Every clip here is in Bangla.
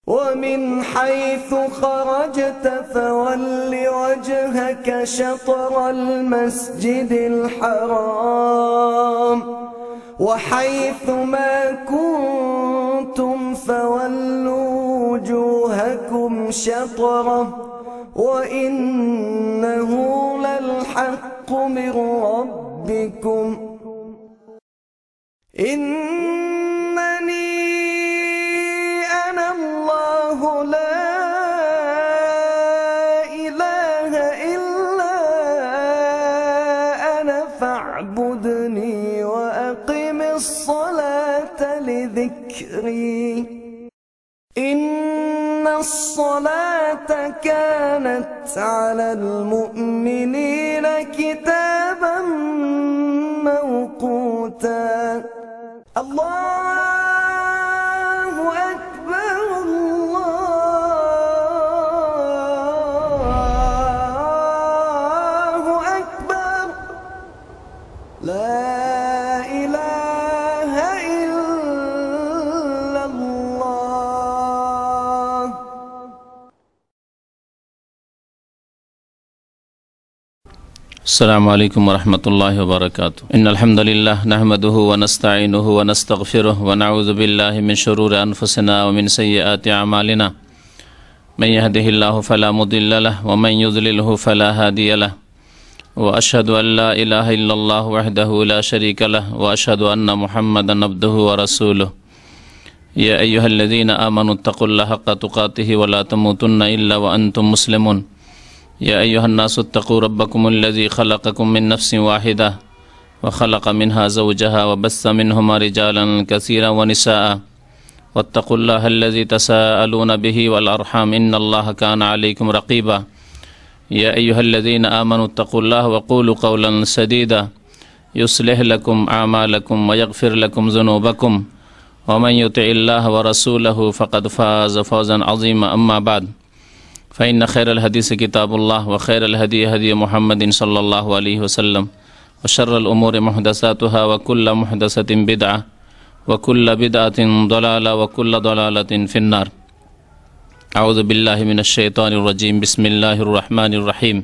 ومن حيث خرجت فول وجهك شطر المسجد الحرام وحيث ما كنتم فولوا وجوهكم شطره وإنه للحق من ربكم إنني أنا الله لا إله إلا أنا فاعبدني وأقم الصلاة لذكري إن الصلاة كانت على المؤمنين كتابا موقوتا الله أكبر الله أكبر لا إله إلا الله السلام عليكم ورحمة الله وبركاته إن الحمد لله نحمده ونستعينه ونستغفره ونعوذ بالله من شرور أنفسنا ومن سيئات أعمالنا من يهده الله فلا مضل له ومن يضلله فلا هادي له وأشهد أن لا إله إلا الله وحده لا شريك له وأشهد أن محمدا عبده ورسوله يا أيها الذين آمنوا اتقوا الله حق تقاته ولا تموتن إلا وأنتم مسلمون يا أيها الناس اتقوا ربكم الذي خلقكم من نفس واحدة وخلق منها زوجها وبث منهما رجالا كثيرا ونساء واتقوا الله الذي تساءلون به والأرحام إن الله كان عليكم رقيبا يا أيها الذين آمنوا اتقوا الله وقولوا قولا سديدا يصلح لكم أعمالكم ويغفر لكم ذنوبكم ومن يطع الله ورسوله فقد فاز فوزا عظيما أما بعد فإن خير الحديث كتاب الله وخير الهدي هدي محمد صلى الله عليه وسلم وشر الأمور محدثاتها وكل محدثة بدعة وكل بدعة ضلالة وكل ضلالة في النار أعوذ بالله من الشيطان الرجيم بسم الله الرحمن الرحيم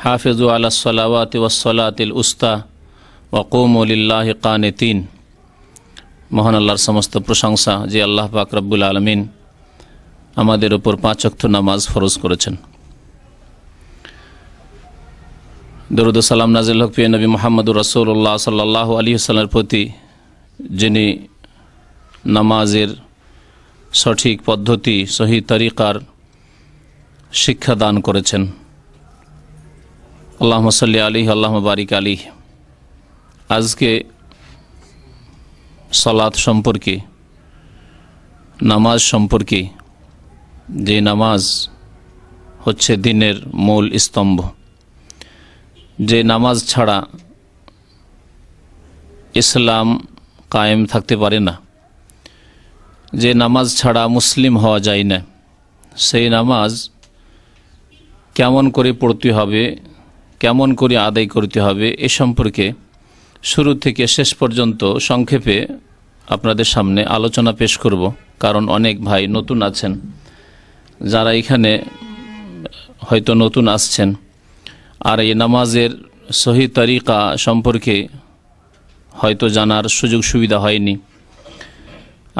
حافظوا على الصلوات والصلاة الوسطى وقوموا لله قانتين মহান আল্লাহর সমস্ত প্রশংসা যে আল্লাহ পাক রব্বুল আলামিন আমাদের উপর 5 ওয়াক্ত নামাজ ফরজ করেছেন। দরুদ ও সালাম নাজিল হোক প্রিয় নবী মুহাম্মদুর রাসূলুল্লাহ সাল্লাল্লাহু আলাইহি ওয়াসাল্লামের প্রতি, যিনি নামাজের সঠিক পদ্ধতি সহি তরিকার শিক্ষা দান করেছেন। আল্লাহুম্মা সাল্লি আলাইহি আল্লাহুম্মা বারিক আলাইহি। আজকে সালাত সম্পর্কে, নামাজ সম্পর্কে, যে নামাজ হচ্ছে দিনের মূল স্তম্ভ, যে নামাজ ছাড়া ইসলাম কায়েম থাকতে পারে না, যে নামাজ ছাড়া মুসলিম হওয়া যায় না, সেই নামাজ কেমন করে পড়তে হবে, কেমন করে আদায় করতে হবে, এ সম্পর্কে শুরু থেকে শেষ পর্যন্ত সংক্ষেপে আপনাদের সামনে আলোচনা পেশ করব। কারণ অনেক ভাই নতুন আছেন, যারা এখানে হয়তো নতুন আসছেন আর এই নামাজের সহি তরিকা সম্পর্কে হয়তো জানার সুযোগ সুবিধা হয়নি।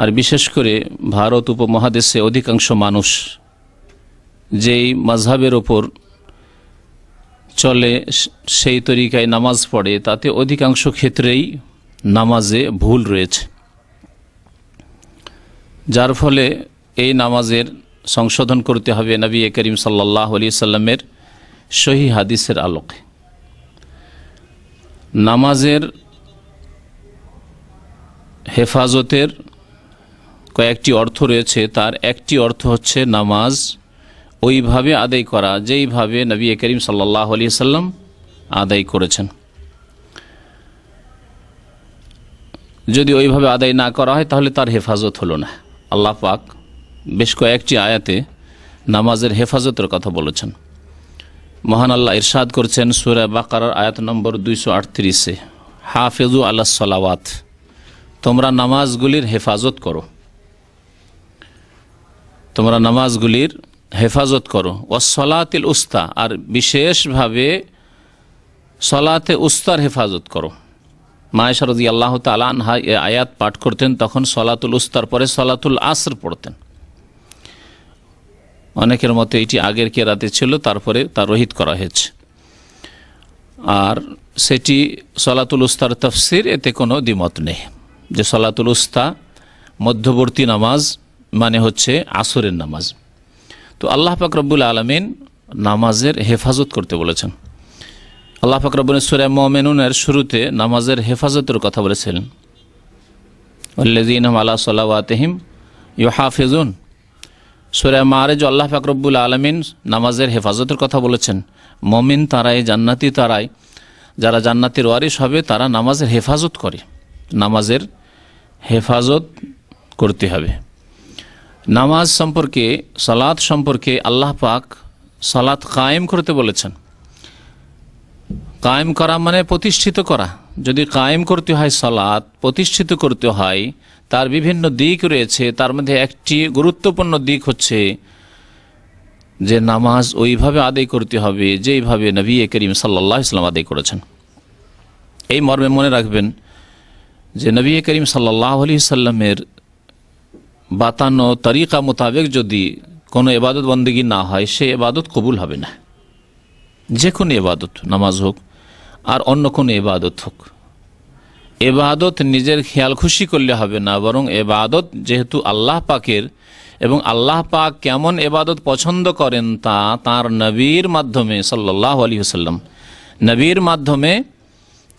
আর বিশেষ করে ভারত উপমহাদেশে অধিকাংশ মানুষ যেই মাযহাবের ওপর চলে সেই তরিকায় নামাজ পড়ে, তাতে অধিকাংশ ক্ষেত্রেই নামাজে ভুল রয়েছে, যার ফলে এই নামাজের সংশোধন করতে হবে নবী করিম সাল্লাল্লাহু আলাইহি সাল্লামের সহিহ হাদিসের আলোকে। নামাজের হেফাজতের কয়েকটি অর্থ রয়েছে, তার একটি অর্থ হচ্ছে নামাজ ওইভাবে আদায় করা যেইভাবে নবী করিম সাল্লাল্লাহু আলাইহি সাল্লাম আদায় করেছেন। যদি ওইভাবে আদায় না করা হয় তাহলে তার হেফাজত হলো না। আল্লাহ পাক বেশ কয়েকটি আয়াতে নামাজের হেফাজতের কথা বলেছেন। মহান আল্লাহ ইরশাদ করছেন সূরা বাকারার আয়াত নম্বর 238-এ, হাফিজু আলাস সালাওয়াত, তোমরা নামাজগুলির হেফাজত করো। তোমরা নামাজগুলির হেফাজত করো, ওয়াসসালাতিল উস্তা, আর বিশেষভাবে সলাতে উস্তার হেফাজত করো। মা আয়েশা রাদিয়াল্লাহু তাআলা আনহা এই আয়াত পাঠ করতেন, তখন সলাতুল উস্তার পরে সলাতুল আসর পড়তেন। অনেকের মতে এটি আগের কেরাতে ছিল, তারপরে তা রহিত করা হয়েছে। আর সেটি সলাতুল উস্তার তাফসির, এতে কোনো দ্বিমত নেই যে সলাতুল উস্তা মধ্যবর্তী নামাজ মানে হচ্ছে আসরের নামাজ। তো আল্লাহ পাক রব্বুল আলামিন নামাজের হেফাজত করতে বলেছেন। আল্লাহ পাক রব্বুল সূরা মুমিনুনের শুরুতে নামাজের হেফাজতের কথা বলেছিলেন, ওয়াল্লাযীনা আলা সালাওয়াতিহিম ইউহাফিজুন। সূরা মাআরিজ আল্লাহ পাক রব্বুল আলামিন নামাজের হেফাজতের কথা বলেছেন। মুমিন তারাই, জান্নাতি তারাই, যারা জান্নাতের ওয়ারিস হবে তারা নামাজের হেফাজত করে। নামাজের হেফাজত করতে হবে। নামাজ সম্পর্কে, সালাত সম্পর্কে আল্লাহ পাক সালাত কায়েম করতে বলেছেন। কায়েম করা মানে প্রতিষ্ঠিত করা। যদি কায়েম করতে হয় সালাত, প্রতিষ্ঠিত করতে হয়, তার বিভিন্ন দিক রয়েছে। তার মধ্যে একটি গুরুত্বপূর্ণ দিক হচ্ছে যে নামাজ ওইভাবে আদায় করতে হবে যেইভাবে নবী করিম সাল্লাল্লাহু আলাইহি ওয়াসাল্লাম আদায় করেছেন। এই মর্মে মনে রাখবেন যে নবী করিম সাল্লাল্লাহু আলাইহি ওয়াসাল্লামের বাতানো তরিকা মোতাবেক যদি কোনো ইবাদত বন্দেগী না হয়, সে ইবাদত কবুল হবে না। যে কোনো ইবাদত, নামাজ হোক আর অন্য কোনো ইবাদত হোক, ইবাদত নিজের খেয়াল খুশি করলে হবে না, বরং ইবাদত যেহেতু আল্লাহ পাকের, এবং আল্লাহ পাক কেমন ইবাদত পছন্দ করেন তা তাঁর নবীর মাধ্যমে সাল্লাল্লাহু আলাইহি ওয়াসাল্লাম, নবীর মাধ্যমে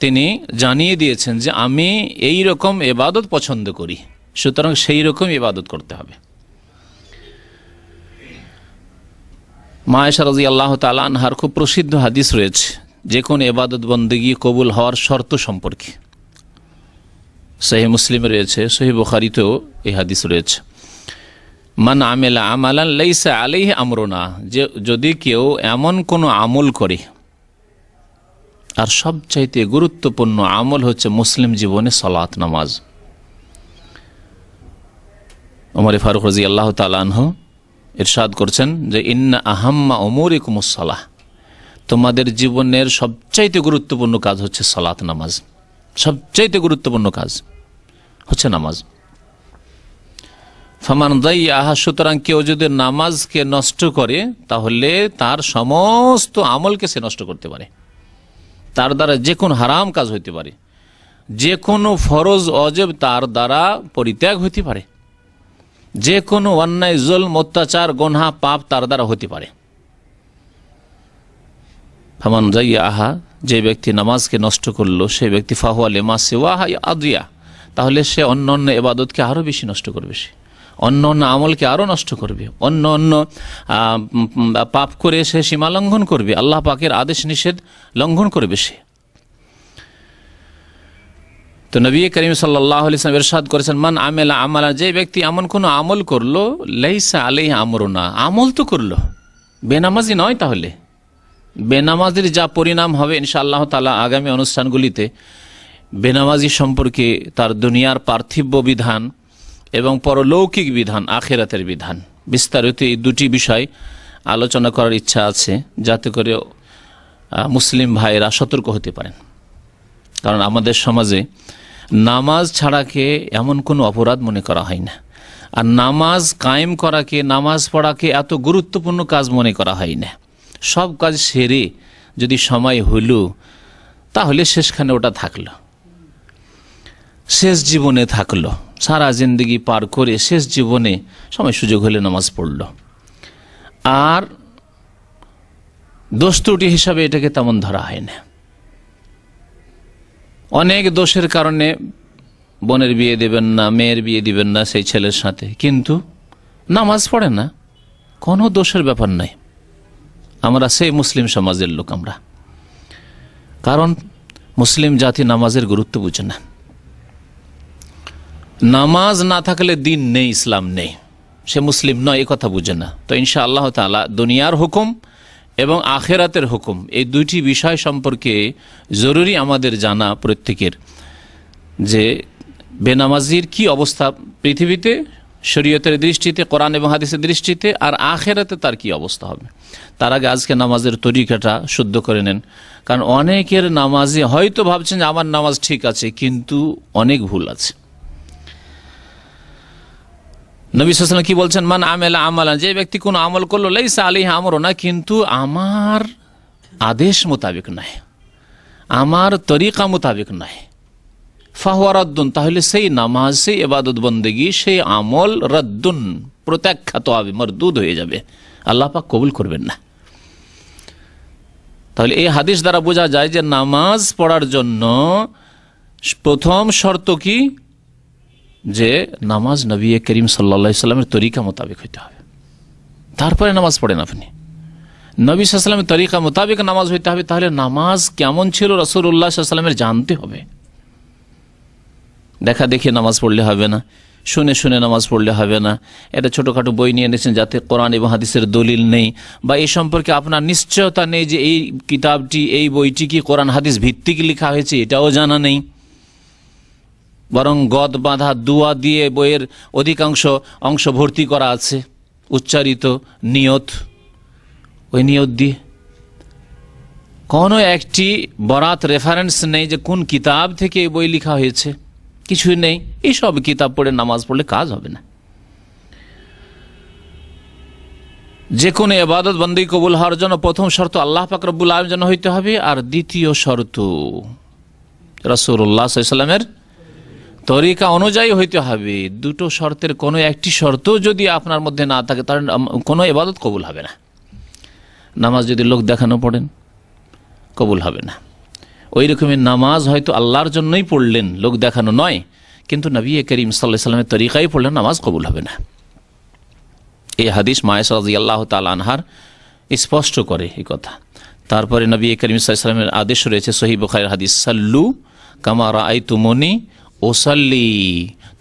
তিনি জানিয়ে দিয়েছেন যে আমি এই রকম ইবাদত পছন্দ করি, সুতরাং সেই রকম ইবাদত করতে হবে। মা আয়েশা রাদিয়াল্লাহু তাআলা আনহার খুব প্রসিদ্ধ হাদিস রয়েছে যে কোন ইবাদত বন্দেগী কবুল হওয়ার শর্ত সম্পর্কে। সহিহ মুসলিমে রয়েছে, সহিহ বুখারীতেও এই হাদিস রয়েছে। মান আমিলা আমালান লাইসা আলাইহি আমরুনা, যে যদি কেউ এমন কোনো আমল করে, আর সবচাইতে গুরুত্বপূর্ণ আমল হচ্ছে মুসলিম জীবনে সালাত, নামাজ। ওমর ফারুক রাদিয়াল্লাহু তাআলা আনহু ইরশাদ করছেন যে ইন্না আহাম্মা উমুরিকুমুস সালাহ, তোমাদের জীবনের সবচাইতে গুরুত্বপূর্ণ কাজ হচ্ছে সালাত, নামাজ। সবচাইতে গুরুত্বপূর্ণ কাজ হচ্ছে নামাজ। ফামান দাইয়াহা, সুতরাং কেউ যদি নামাজকে নষ্ট করে তাহলে তার সমস্ত আমলকে সে নষ্ট করতে পারে। তার দ্বারা যে কোনো হারাম কাজ হইতে পারে, যে কোনো ফরজ অজেব তার দ্বারা পরিত্যাগ হইতে পারে, যে কোনো অন্যায়, জুলম, অত্যাচার, গুনাহ, পাপ তার দ্বারা হতে পারে। ফামান যাইয়াহা, যে ব্যক্তি নামাজকে নষ্ট করলো সেই ব্যক্তি ফাহুয়া লিমা সিওয়াহা আদিয়া, তাহলে সে অন্য অন্য ইবাদতকে আরো বেশি নষ্ট করবে, সে অন্য অন্য আমলকে আরো নষ্ট করবে, অন্য অন্য পাপ করে সে সীমা লঙ্ঘন করবে, আল্লাহ পাকের আদেশ নিষেধ লঙ্ঘন করবে সে। তো নবী করিম সাল্লাল্লাহু আলাইহি ওয়াসাল্লাম ইরশাদ করেছেন মান আমিলা আমালা, যে ব্যক্তি এমন কোন আমল করলো লাইসা আলাইহি আমরুনা, আমল তো করলো, বেনামাজি নয়, তাহলে বেনামাজির যা পরিণাম হবে ইনশাআল্লাহ তাআলা আগামী অনুষ্ঠানগুলিতে বেনামাজি সম্পর্কে তার দুনিয়ার পার্থিব বিধান এবং পরলৌকিক বিধান, আখিরাতের বিধান, বিস্তারিত এই দুটি বিষয় আলোচনা করার ইচ্ছা আছে, যাতে করে মুসলিম ভাইরা সতর্ক হতে পারেন। কারণ আমাদের সমাজে নামাজ ছাড়াকে এমন কোনো অপরাধ মনে করা হয় না, আর নামাজ কায়েম করাকে, নামাজ পড়াকে এত গুরুত্বপূর্ণ কাজ মনে করা হয় না। সব কাজ সেরে যদি সময় হইল তাহলে শেষখানে ওটা থাকলো, শেষ জীবনে থাকলো, সারা জিন্দগি পার করে শেষ জীবনে সময় সুযোগ হলে নামাজ পড়ল, আর দোষ ত্রুটি হিসাবে এটাকে তেমন ধরা হয় না। অনেক দোষের কারণে বোনের বিয়ে দিবেন না, মেয়ের বিয়ে দিবেন না সেই ছেলের সাথে, কিন্তু নামাজ পড়ে না, কোনো দোষের ব্যাপার নাই। আমরা সেই মুসলিম সমাজের লোক আমরা, কারণ মুসলিম জাতি নামাজের গুরুত্ব বুঝে না। নামাজ না থাকলে দিন নেই, ইসলাম নেই, সে মুসলিম নয়, এ কথা বুঝে না। তো ইনশাআল্লাহ তাআলা দুনিয়ার হুকুম এবং আখিরাতের হুকুম, এই দুইটি বিষয় সম্পর্কে জরুরি আমাদের জানা প্রত্যেকের, যে বেনামাজির কি অবস্থা পৃথিবীতে, শরীয়তের দৃষ্টিতে, কোরআন এবং হাদিসের দৃষ্টিতে, আর আখেরাতে তার কি অবস্থা হবে। তার আগে আজকে নামাজের তরিকাটা শুদ্ধ করে নেন, কারণ অনেকের নামাজে হয়তো ভাবছেন যে আমার নামাজ ঠিক আছে, কিন্তু অনেক ভুল আছে। নবী সাল্লাল্লাহু আলাইহি ওয়াসাল্লাম কি বলছেন, মান আমেলা আমালান, যে ব্যক্তি কোনো আমল করলো লাইসা আলাইহি আমরুনা, কিন্তু আমার আদেশ মোতাবেক নয়, আমার তরিকা মোতাবেক নয়, ফাহুয়া রাদ্দুন, তাহলে সেই নামাজ, সেই ইবাদত বন্দেগী, সেই আমল রাদ্দুন, প্রত্যাখ্যাত হবে, মরদুদ হয়ে যাবে, আল্লাহ পাক কবুল করবেন না। তাহলে এই হাদিস দ্বারা বোঝা যায় যে নামাজ পড়ার জন্য প্রথম শর্ত কি, যে নামাজ নবী করিম সাল্লাল্লাহু আলাইহি সাল্লামের তরিকা মোতাবেক হইতে হবে, তারপরে নামাজ পড়েন আপনি। নবী সাল্লাল্লাহু আলাইহি সাল্লামের তরিকা মোতাবেক নামাজ হইতে হবে, তাহলে নামাজ কেমন ছিল রাসূলুল্লাহ সাল্লাল্লাহু আলাইহি ওয়াসাল্লামের জানতে হবে। দেখা দেখে নামাজ পড়লে হবে না, শুনে শুনে নামাজ পড়লে হবে না। এটা ছোটোখাটো বই নিয়ে এনেছেন যাতে কোরআন এবং হাদিসের দলিল নেই, বা এই সম্পর্কে আপনার নিশ্চয়তা নেই যে এই কিতাবটি, এই বইটি কি কোরআন হাদিস ভিত্তিক লেখা হয়েছে, এটাও জানা নেই। বরং গদ বাঁধা দুয়া দিয়ে বইয়ের অধিকাংশ অংশ ভর্তি করা আছে, উচ্চারিত নিয়ত, ওই নিয়ত দিয়ে কোনো একটি বরাত রেফারেন্স নেই যে কোন কিতাব থেকে এই বই লেখা হয়েছে, কিছুই নেই। এইসব কিতাব পড়ে নামাজ পড়লে কাজ হবে না। যে কোনো ইবাদত বন্দেগী কবুল হওয়ার জন্য প্রথম শর্ত আল্লাহ পাক রব্বুল আলামিন যেন হইতে হবে, আর দ্বিতীয় শর্ত রাসূলুল্লাহ সাল্লাল্লাহু আলাইহি ওয়াসাল্লামের তরিকা অনুযায়ী হইতে হবে। দুটো শর্তের কোনো একটি শর্ত যদি আপনার মধ্যে না থাকে, তাহলে কোনো ইবাদত কবুল হবে না। নামাজ যদি লোক দেখানো পড়েন, কবুল হবে না। ওই রকমের নামাজ হয়তো আল্লাহর জন্যই পড়লেন, লোক দেখানো নয়, কিন্তু নবী করিম সাল্লাল্লাহু আলাইহি ওয়াসাল্লামের তরিকায় পড়লেন, নামাজ কবুল হবে না। এই হাদিস মায়েশা রাদিয়াল্লাহু তাআলা আনহার স্পষ্ট করে এই কথা। তারপরে নবী করিম সাল্লাল্লাহু আলাইহি ওয়াসাল্লামের আদেশ রয়েছে সহিহ বুখারীর হাদিস, সাল্লু কামা রাআইতুমুনি ওসাল্লি,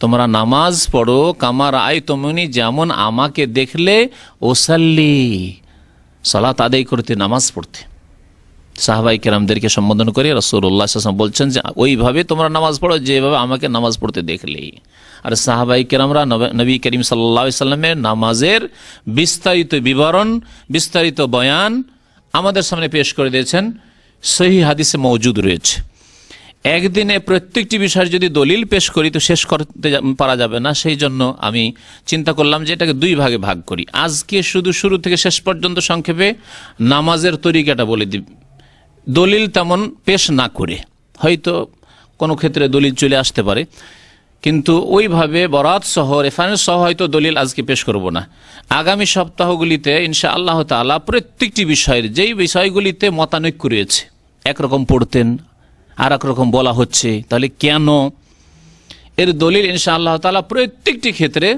তোমরা নামাজ পড়ো কামা রাআইতুমুনি, যেমন আমাকে দেখলে, ওসাল্লি, সালাত আদায় করতে, নামাজ পড়তে। সাহাবাই কেরামদেরকে সম্বোধন করে রাসূলুল্লাহ সাল্লাল্লাহু আলাইহি ওয়াসাল্লাম বলছেন যে ওইভাবে তোমরা নামাজ পড়ো যেভাবে আমাকে নামাজ পড়তে দেখলেই। আর সাহাবাই কেরামরা নবী করিম সাল্লাল্লাহু আলাইহি ওয়াসাল্লামের নামাজের বিস্তারিত বিবরণ, বিস্তারিত বয়ান আমাদের সামনে পেশ করে দিয়েছেন, সহিহ হাদিসে মওজুদ রয়েছে। একদিনে প্রত্যেকটি বিষয়ের যদি দলিল পেশ করি তো শেষ করতে পারা যাবে না, সেই জন্য আমি চিন্তা করলাম যে এটাকে দুই ভাগে ভাগ করি। আজকে শুধু শুরু থেকে শেষ পর্যন্ত সংক্ষেপে নামাজের তরিকাটা বলে দিই, দলিল তেমন পেশ না করে। হয়তো কোনো ক্ষেত্রে দলিল চলে আসতে পারে, কিন্তু ওইভাবে বরাত সহ, রেফারেন্স সহ হয়তো দলিল আজকে পেশ করব না। আগামী সপ্তাহগুলিতে ইনশাআল্লাহ তাআলা প্রত্যেকটি বিষয়ের, যেই বিষয়গুলিতে মতানৈক্য রয়েছে, একরকম পড়তেন আর একরকম বলা হচ্ছে, তাহলে কেন, এর দলিল ইনশাআল্লাহ তাআলা প্রত্যেকটি ক্ষেত্রে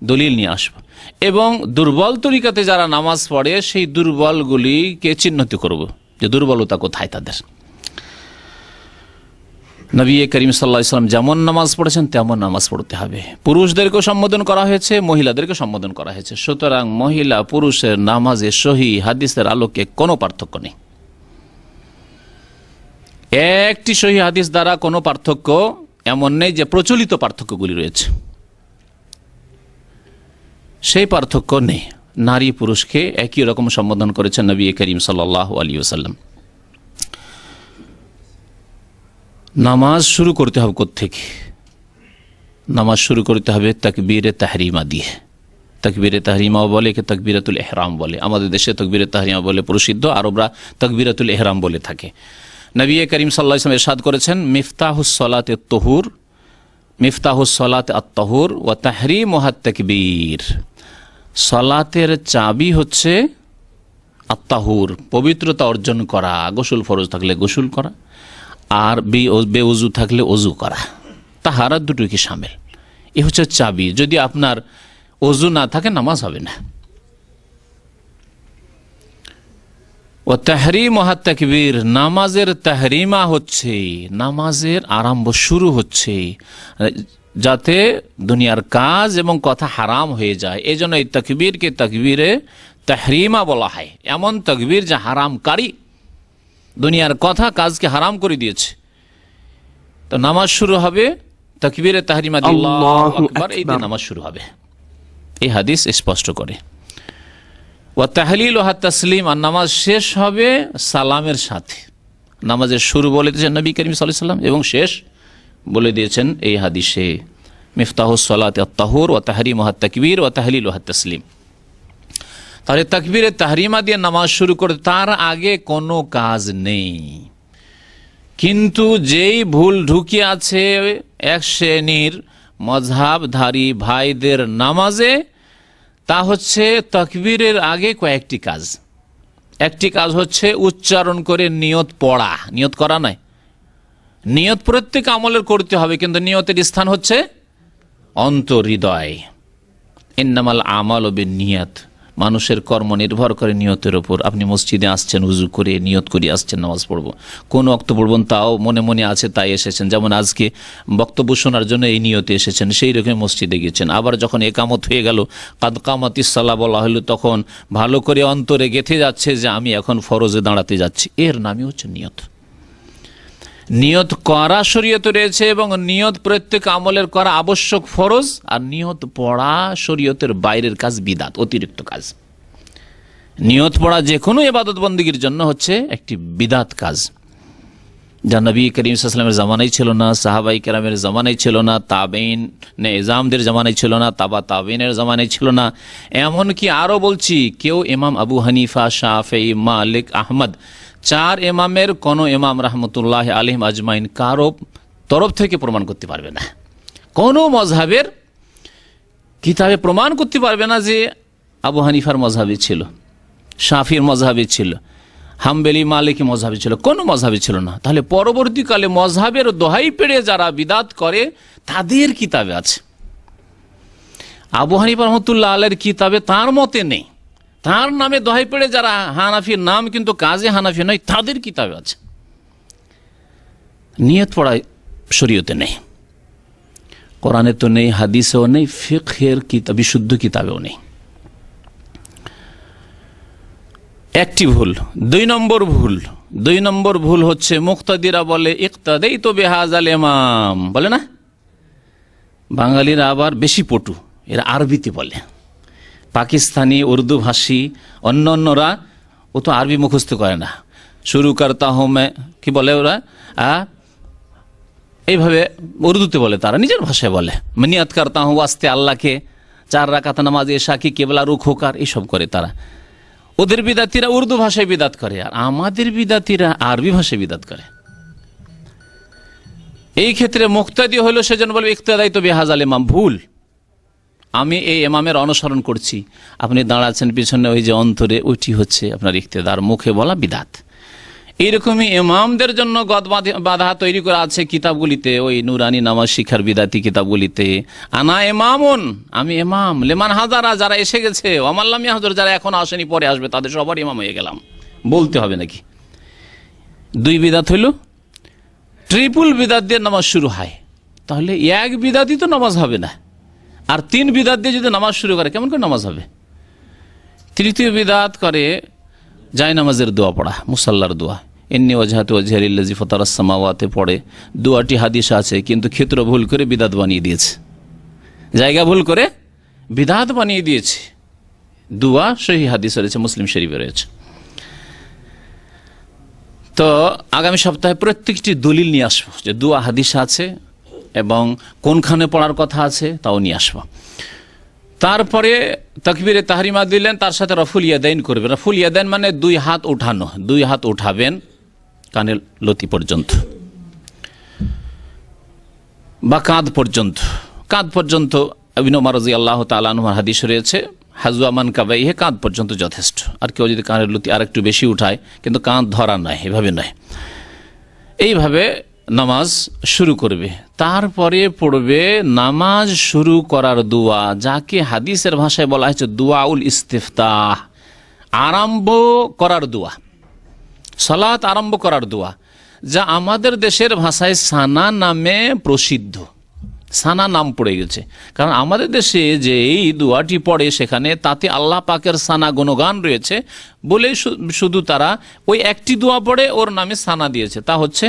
দলিল নিয়ে আসব। এবং দুর্বল তরিকাতে যারা নামাজ পড়ে সেই দুর্বলগুলিকে চিহ্নিত করব যে দুর্বলতা কোথায় তাদের। নবী করিম সাল্লাল্লাহু আলাইহি ওয়াসাল্লাম যেমন নামাজ পড়েছেন তেমন নামাজ পড়তে হবে। পুরুষদেরকেও সম্বোধন করা হয়েছে, মহিলাদেরকে সম্বোধন করা হয়েছে। সুতরাং মহিলা পুরুষের নামাজে সহিহ হাদিসের আলোকে কোনো পার্থক্য নেই। একটি সহিহ হাদিস দ্বারা কোনো পার্থক্য এমন নেই যে প্রচলিত পার্থক্যগুলি রয়েছে, সেই পার্থক্য নেই। নারী পুরুষকে একই রকম সম্বোধন করেছেন নবী করিম সাল্লাল্লাহু আলাইহি ওয়াসাল্লাম। নামাজ শুরু করতে হবে কোত্থেকে? নামাজ শুরু করতে হবে তাকবীরে তাহরিমা দিয়ে। তাকবীরে তাহরিমা বলে, একে তাকবীরাতুল ইহরাম বলে। আমাদের দেশে তাকবীরে তাহরিমা বলে প্রসিদ্ধ, আরবরা তাকবীরাতুল ইহরাম বলে থাকে। নবী করিম সাল্লাল্লাহু আলাইহি ওয়াসাল্লাম ইরশাদ করেছেন, মিফতাহুস সালাতে তুহুর, মিফতাহুস সালাতে আত-তাহুর ওয়া তাহরিমুহাত তাকবীর। সালাতের চাবি হচ্ছে আত-তাহুর, পবিত্রতা অর্জন করা, গোসল ফরজ থাকলে গোসল করা, আর বেউজু থাকলে ওযু করা, তাহারা দুটোকে শামিল। এ হচ্ছে চাবি। যদি আপনার ওযু না থাকে নামাজ হবে না। ও তাহরিমুহাত তাকবীর, নামাজের তাহরিমা হচ্ছে, নামাজের আরম্ভ শুরু হচ্ছে যাতে দুনিয়ার কাজ এবং কথা হারাম হয়ে যায়। এই জন্য এই তাকবীরকে তাকবীরে তাহরিমা বলা হয়। এমন তাকবীর যা হারামকারী, দুনিয়ার কথা কাজকে হারাম করে দিয়েছে। তো নামাজ শুরু হবে তাকবীরে তাহরিমা দিয়ে, আল্লাহু আকবার, এই দিয়ে নামাজ শুরু হবে। এই হাদিস স্পষ্ট করে। ওয়া তাহলিল ওয়া তাসলিম, আর নামাজ শেষ হবে সালামের সাথে। নামাজের শুরু বলে দিয়েছেন নবী করিম সাল্লাল্লাহু আলাইহি ওয়াসাল্লাম এবং শেষ বলে দিয়েছেন এই হাদিসে, মিফতাহুস সালাতি আত-তাহুর ওয়া তাহরিমুহা আত-তাকবীর ওয়া তাহলিলুহা আত-তাসলিম। তাহলে তাকবীরে তাহরিমা দিয়ে নামাজ শুরু করে তার আগে কোনো কাজ নেই। কিন্তু যেই ভুল ঢুকে আছে এক শ্রেণীর মযহাবধারী ভাইদের নামাজে, তা হচ্ছে তাকবীরের আগে কয়েকটি কাজ। একটি কাজ হচ্ছে উচ্চারণ করে নিয়ত পড়া, নিয়ত করা নয়। নিয়ত প্রত্যেক আমলের করতে হবে, কিন্তু নিয়তের স্থান হচ্ছে অন্তর্হৃদয়। ইন্নামাল আমালু বিন্নিয়াত, মানুষের কর্ম নির্ভর করে নিয়তের উপর। আপনি মসজিদে আসছেন, উযু করে নিয়ত করে আসছেন নামাজ পড়ব, কোন ওয়াক্ত পড়বেন তাও মনে মনে আছে, তাই এসেছেন। যেমন আজকে বক্তব্য শোনার জন্য এই নিয়তে এসেছেন, সেই রকম মসজিদে গেছেন। আবার যখন একামত হয়ে গেল, কাদ কামাতিস সালাহ বলা হলো, তখন ভালো করে অন্তরে গেঁথে যাচ্ছে যে আমি এখন ফরজে দাঁড়াতে যাচ্ছি। এর নামই হচ্ছে নিয়ত। নিয়ত করা শরীয়তে রয়েছে এবং নিয়ত প্রত্যেক আমলের করা আবশ্যক ফরজ, আর নিয়ত পড়া শরীয়তের বাইরের কাজ, বিদাত, অতিরিক্ত কাজ। নিয়ত পড়া যে কোনো ইবাদত বন্দেগীর জন্য হচ্ছে একটি বিদাত কাজ, যা নবী করিম সাল্লাল্লাহু আলাইহি ওয়াসাল্লামের জামানায় ছিল না, সাহাবায়ে কেরামের জামানায় ছিল না, তাবেঈনে ইজামদের জামানায় ছিল না, তাবা তাবেঈনের জামানায় ছিল না। এমনকি আরও বলছি, কেউ ইমাম আবু হানিফা, শাফেঈ, মালিক, আহমদ, চার ইমামের কোন ইমাম রাহমাতুল্লাহি আলাইহিম আজমাইন কারো তরফ থেকে প্রমাণ করতে পারবে না, কোন মযহাবের কিতাবে প্রমাণ করতে পারবে না যে আবু হানিফার মযহাবে ছিল, শাফির মযহাবে ছিল, হাম্বলি, মালিকি মযহাবে ছিল, কোন মযহাবে ছিল না। তাহলে পরবর্তীকালে মযহাবের দোহাই পেড়ে যারা বিদাত করে তাদের কিতাবে আছে। আবু হানিফা রাহমাতুল্লাহ আলাইহির কিতাবে তার মতে নেই, তার নামে দোহাই পেড়ে যারা হানাফির নাম কিন্তু কাজে হানাফি নয়, তাদের কিতাবে আছে। নিয়ত পড়ায় শরীয়তে নেই, কোরআনে তো নেই, হাদিসেও নেই, ফিকহের কিতাব, বিশুদ্ধ কিতাবেও নেই। একটি ভুল। দুই নম্বর ভুল হচ্ছে মুক্তাদিরা বলে ইক্তাদাইতু বিহাযাল ইমাম, বলে না? বাঙালিরা আবার বেশি পটু, এরা আরবিতে বলে। পাকিস্তানি, উর্দু ভাষী অন্যরা ও তো আরবি মুখস্থ করে না। শুরু করতা হুঁ মে, কি বলে ওরা, এইভাবে উর্দুতে বলে, তারা নিজের ভাষায় বলে। নিয়াত করতা হুঁ ওয়াস্তে আল্লাহকে, 4 রাকাত নামাজ এশা কি কেবলা রুখ হোকার, এইসব করে তারা। ওদের বিদাতিরা উর্দু ভাষায় বিদাত করে, আর আমাদের বিদাতিরা আরবি ভাষায় বিদাত করে। এই ক্ষেত্রে মুক্তাদি হলো সেজন্য বলবে ইক্তাদাইতু বিহাযাল ইমাম, ভুল। আমি এই ইমামের অনুসরণ করছি, আপনি দাঁড়াচ্ছেন পিছনে, ওই যে অন্তরে, ওইটি হচ্ছে আপনার ইক্তেদার, মুখে বলা বিদাত। এইরকমই ইমামদের জন্য গদ বাধা তৈরি করা আছে কিতাবগুলিতে, ওই নুরানি নামাজ শিখার বিদাতি কিতাবগুলিতে। আনা ইমামুন, আমি ইমাম, লিমান হাজারা, যারা এসে গেছে, ওয়ামান লাম ইয়াহজুর, যারা এখন আসেনি পরে আসবে, তাদের সবার ইমাম হয়ে গেলাম, বলতে হবে নাকি? 2 বিদাত হইল, ট্রিপল বিদাত দিয়ে নামাজ শুরু হয়। তাহলে এক বিদাতি তো নামাজ হবে না, আর 3 বিদাত দিয়ে যদি নামাজ শুরু করে কেমন করে নামাজ হবে? তৃতীয় বিদাত করে জায়নামাজের দোয়া পড়া, মুসাল্লার দোয়া, ইন্নী ওয়াজহাতু ওয়াজহিয়া লিল্লাযী ফাতারাস সামাওয়াতি পড়ে। দোয়াটি হাদিস আছে, কিন্তু ক্ষেত্র ভুল করে বিদাত বানিয়ে দিয়েছে, জায়গা ভুল করে বিদাত বানিয়ে দিয়েছে। দোয়া সহিহ হাদিসে রয়েছে, মুসলিম শরীফে রয়েছে। তো আগামী সপ্তাহে প্রত্যেকটি দলিল নিয়ে আসবো, যে দোয়া হাদিস আছে এবং কোনখানে পড়ার কথা আছে তাও নিয়ে আসবো। তারপরে তাকবীরে তাহরিমা দিলেন, তার সাথে রফুল ইয়াদাইন করবেন। রফুল ইয়াদাইন মানে 2 হাত উঠানো, 2 হাত উঠাবেন কানের লতি পর্যন্ত বা কাঁধ পর্যন্ত। কাঁধ পর্যন্ত ইবনে ওমর রাদিয়াল্লাহু তাআলা আনহু হাদিস রয়েছে, হাজওয়া মানকাবাইহি, কাঁধ পর্যন্ত যথেষ্ট। আর কেউ যদি কানের লতি আর একটু বেশি উঠায়, কিন্তু কাঁধ ধরা নয়, এভাবে নয়, এইভাবে নামাজ শুরু করবে। তারপরে পড়বে নামাজ শুরু করার দোয়া, যাকে হাদিসের ভাষায় বলা হয়েছে দুআউল ইস্তিফতাহ, আরম্ভ করার দোয়া, সালাত আরম্ভ করার দোয়া, যা আমাদের দেশের ভাষায় সানা নামে প্রসিদ্ধ। সানা নাম পড়ে গেছে, কারণ আমাদের দেশে যে এই দোয়াটি পড়ে সেখানে তাতে আল্লাহ পাকের সানা গুণগান রয়েছে বলে শুধু তারা ওই একটি দোয়া পড়ে ওর নামে সানা দিয়েছে। তা হচ্ছে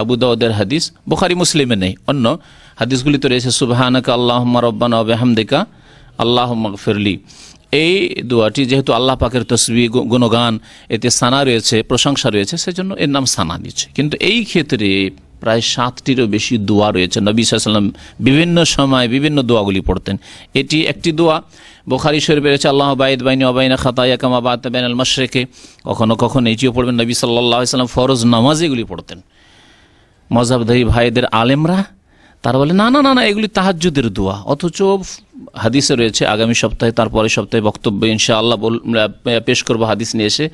আবু দাউদের হাদিস, বুখারী মুসলিমে নেই, অন্য হাদিসগুলিতে রয়েছে সুবহানাকা আল্লাহুম্মা রাব্বানা ওয়া বিহামদিকা আল্লাহুম্মা গফিরলি, এই দোয়াটি যেহেতু আল্লাহ পাকের তসবিহ গুণগান এতে সানা রয়েছে, প্রশংসা রয়েছে, সেজন্য এর নাম সানা দিচ্ছে। কিন্তু এই ক্ষেত্রে প্রায় 7টিরও বেশি দোয়া রয়েছে। নবী সাল্লাল্লাহু আলাইহি ওয়াসাল্লাম বিভিন্ন সময় বিভিন্ন দোয়াগুলি পড়তেন। এটি একটি দোয়া বুখারী শরীফে রয়েছে, আল্লাহ বাইদ বাইনি ওয়া বাইনা খাতায়া কামা বা'তা বাইনাল মাশরিকি। কখনো কখনো এটিও পড়বেন। নবী সাল্লাল্লাহু আলাইহি ওয়াসাল্লাম ফরজ নামাজ এগুলি পড়তেন। মযহাবধারী ভাইদের আলেমরা তারা বলে না না না না, এগুলি তাহাজ্জুদের দোয়া, অথচ হাদিসে রয়েছে, আগামী সপ্তাহে তারপরের সপ্তাহে বক্তব্য ইনশাআল্লাহ পেশ করবো হাদিস নিয়ে এসে,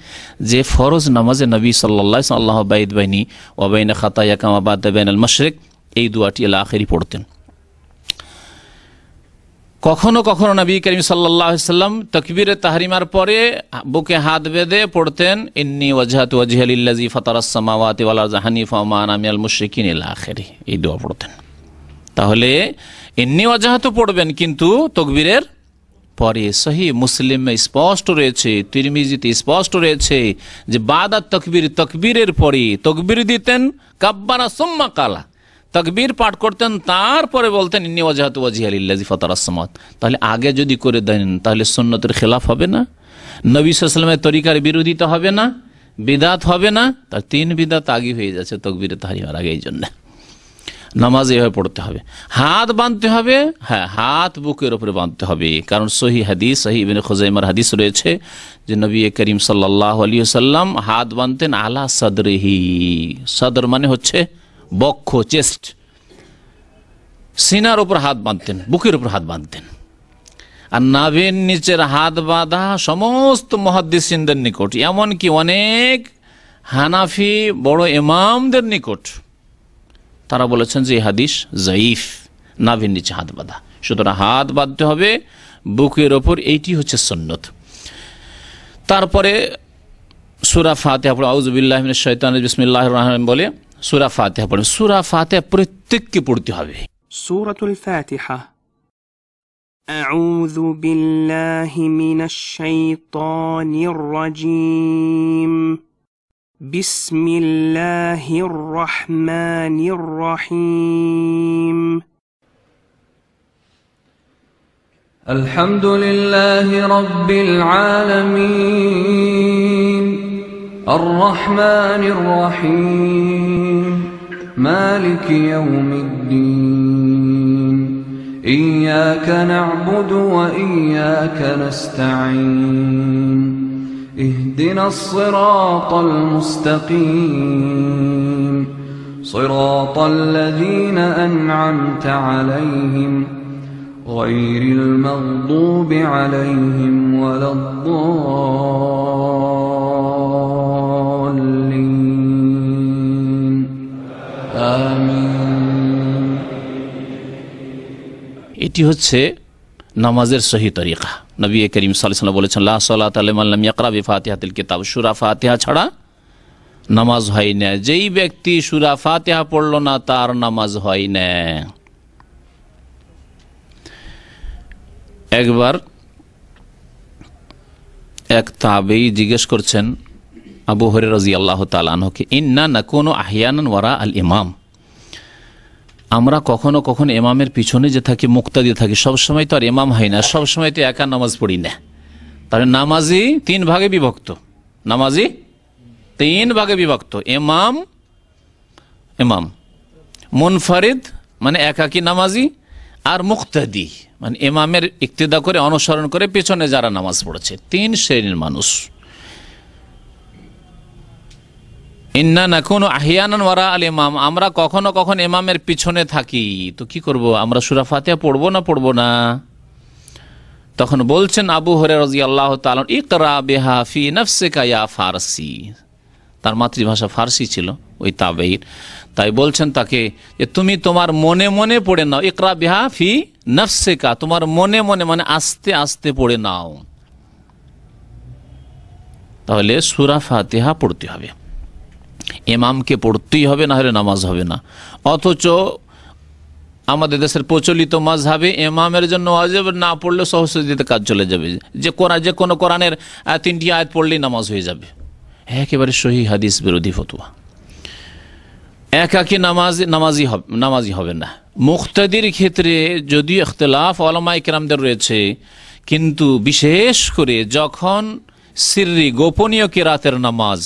যে ফরজ নামাজে নবী সাল্লাল্লাহু আলাইহি ওয়াসাল্লাম আল্লাহ বাইদ বাইনি ওয়া বাইনা খাতায়া কামা বা'তা বাইনাল মাশরিক এই দোয়াটি আল আখিরি পড়তেন। কখনো কখনো নবী করিম সাল্লাল্লাহু আলাইহি ওয়াসাল্লাম তাকবীরে তাহরিমার পরে বুকে হাত বেঁধে পড়তেন ইন্নী ওয়াজহাতু ওয়াজহিয়া লিল্লাযী ফাতারাস সামাওয়াতি ওয়াল আরযা হানিফা ওয়া মা আনা মিনাল মুশরিকিন ইলা আখিরি, এই দোয়া পড়তেন। তাহলে ইন্নী ওয়াজহাতু পড়বেন, কিন্তু তাকবীরের পরে সহিহ মুসলিমে স্পষ্ট রয়েছে, তিরমিজিতে স্পষ্ট রয়েছে যে বাদা তাকবীর, তাকবীরের পরে তাকবীর দিতেন, কাব্বারা সুম্মা কালা, তাকবীর পাঠ করতেন, তারপরে বলতেন ইন্নী ওয়াজহাতু ওয়াজহিয়া লিল্লাযী ফাতারাস সামাওয়াতি। তাহলে আগে যদি করে দেন তাহলে সুন্নতের খেলাফ হবে না, নবী সাল্লাল্লাহু আলাইহি ওয়াসাল্লামের তরিকার বিরোধিতা হবে না, বিদআত হবে না। তার 3 বিদআত আগে হয়ে যাচ্ছে তাকবীরে তাহরিমার আগে। এই জন্য নামাজ এভাবে পড়তে হবে, হাত বাঁধতে হবে, হ্যাঁ হাত বুকের উপরে বাঁধতে হবে। কারণ সহিহ হাদিস, সহিহ ইবনে খুজাইমার হাদিস রয়েছে যে নবী করিম সাল্লাল্লাহু আলাইহি ওয়াসাল্লাম হাত বাঁধতেন আলা সাদরিহি, সদর মানে হচ্ছে বক্ষ, চেস্ট, সিনার উপর হাত বাঁধতেন, বুকের উপর হাত বাঁধতেন। আর নাভির নিচের হাত বাঁধা সমস্ত মুহাদ্দিসিনদের নিকট, এমনকি অনেক হানাফি বড় ইমামদের নিকট তারা বলেছেন যে এই হাদিস যায়ীফ, নাভির নিচে হাত বাঁধা। সুতরাং হাত বাঁধতে হবে বুকের ওপর, এইটি হচ্ছে সুন্নত। তারপরে সূরা ফাতিহা পড়ে আউযু বিল্লাহি মিনাশ শাইতানির বিসমিল্লাহির রহমানির রহিম বলে সূরা ফাতিহা পড়ে। সূরা ফাতিহা প্রত্যেককে পড়তে হবে। সূরাতুল ফাতিহা। আউযু বিল্লাহি মিনাশ শাইতানির রাজীম। বিসমিল্লাহির রহমানির রহিম। আলহামদুলিল্লাহি রাব্বিল আলামিন আর রহমানির রহিম মালিকি ইয়াউমিদ্দিন ইয়্যাকা না'বুদু ওয়া ইয়্যাকা নাস্তাঈন اهدنا الصراط المستقيم صراط الذين أنعمت عليهم غير المغضوب عليهم ولا الضالين آمين। এটি হচ্ছে নামাজের সহি তরিকা। নবী করিম সাল্লাল্লাহু আলাইহি ওয়াসাল্লাম বলেছেন লা সালাতা লিমান লাম ইয়াকরা বিফাতিহাতিল কিতাব, সূরা ফাতিহা ছাড়া নামাজ হয় না। যেই ব্যক্তি সূরা ফাতিহা পড়ল না তার নামাজ হয় না। একবার এক তাবেঈ জিজ্ঞেস করছেন আবু হুরায়রা রাদিয়াল্লাহু তাআলা আনহুকে, ইন্না নাকুনু আহইয়ানান ওয়ারা আল ইমাম, আমরা কখনো কখনো ইমামের পিছনে যে থাকি, মুক্তাদি থাকি, সবসময় তো আর ইমাম হয় না, সবসময় তো একা নামাজ পড়ি না। তাহলে নামাজি 3 ভাগে বিভক্ত, নামাজি 3 ভাগে বিভক্ত। ইমাম, ইমাম মুনফারিদ মানে একাকী নামাজি, আর মুক্তাদি মানে ইমামের ইক্তেদা করে অনুসরণ করে পেছনে যারা নামাজ পড়েছে। 3 শ্রেণীর মানুষ। ইন্না নাকুনু আহইয়ানান ওয়ারা আল ইমাম, আমরা কখনো কখনো ইমামের পিছনে থাকি। তো কি করব, আমরা সূরা ফাতিহা পড়বো না পড়বো না? তখন বলছেন আবু হুরায়রা রাদিয়াল্লাহু তাআলা, ইকরা বিহা ফি নাফসিকা ইয়া ফারসি। তার মাতৃভাষা ফার্সি ছিল ওই তাবেঈর, তাই বলছেন তাকে যে তুমি তোমার মনে মনে পড়ে নাও। ইকরা বিহা ফি নাফসিকা, তোমার মনে মনে মানে আস্তে আস্তে পড়ে নাও। তাহলে সূরা ফাতিহা পড়তে হবে, ইমামকে পড়তেই হবে, না হলে নামাজ হবে না। অথচ আমাদের দেশের প্রচলিত মাযহাবে ইমামের জন্য ওয়াজিব, না পড়লে সহজে কাজ চলে যাবে, যে কোনো কোরআনের 3টি আয়াত পড়লেই নামাজ হয়ে যাবে। একেবারে সহিহ হাদিস বিরোধী ফতোয়া। একাকী নামাজি হবে না। মুক্তাদির ক্ষেত্রে যদিও ইখতিলাফ উলামায়ে কেরামদের রয়েছে, কিন্তু বিশেষ করে যখন সিররি গোপনীয় কিরাতের নামাজ,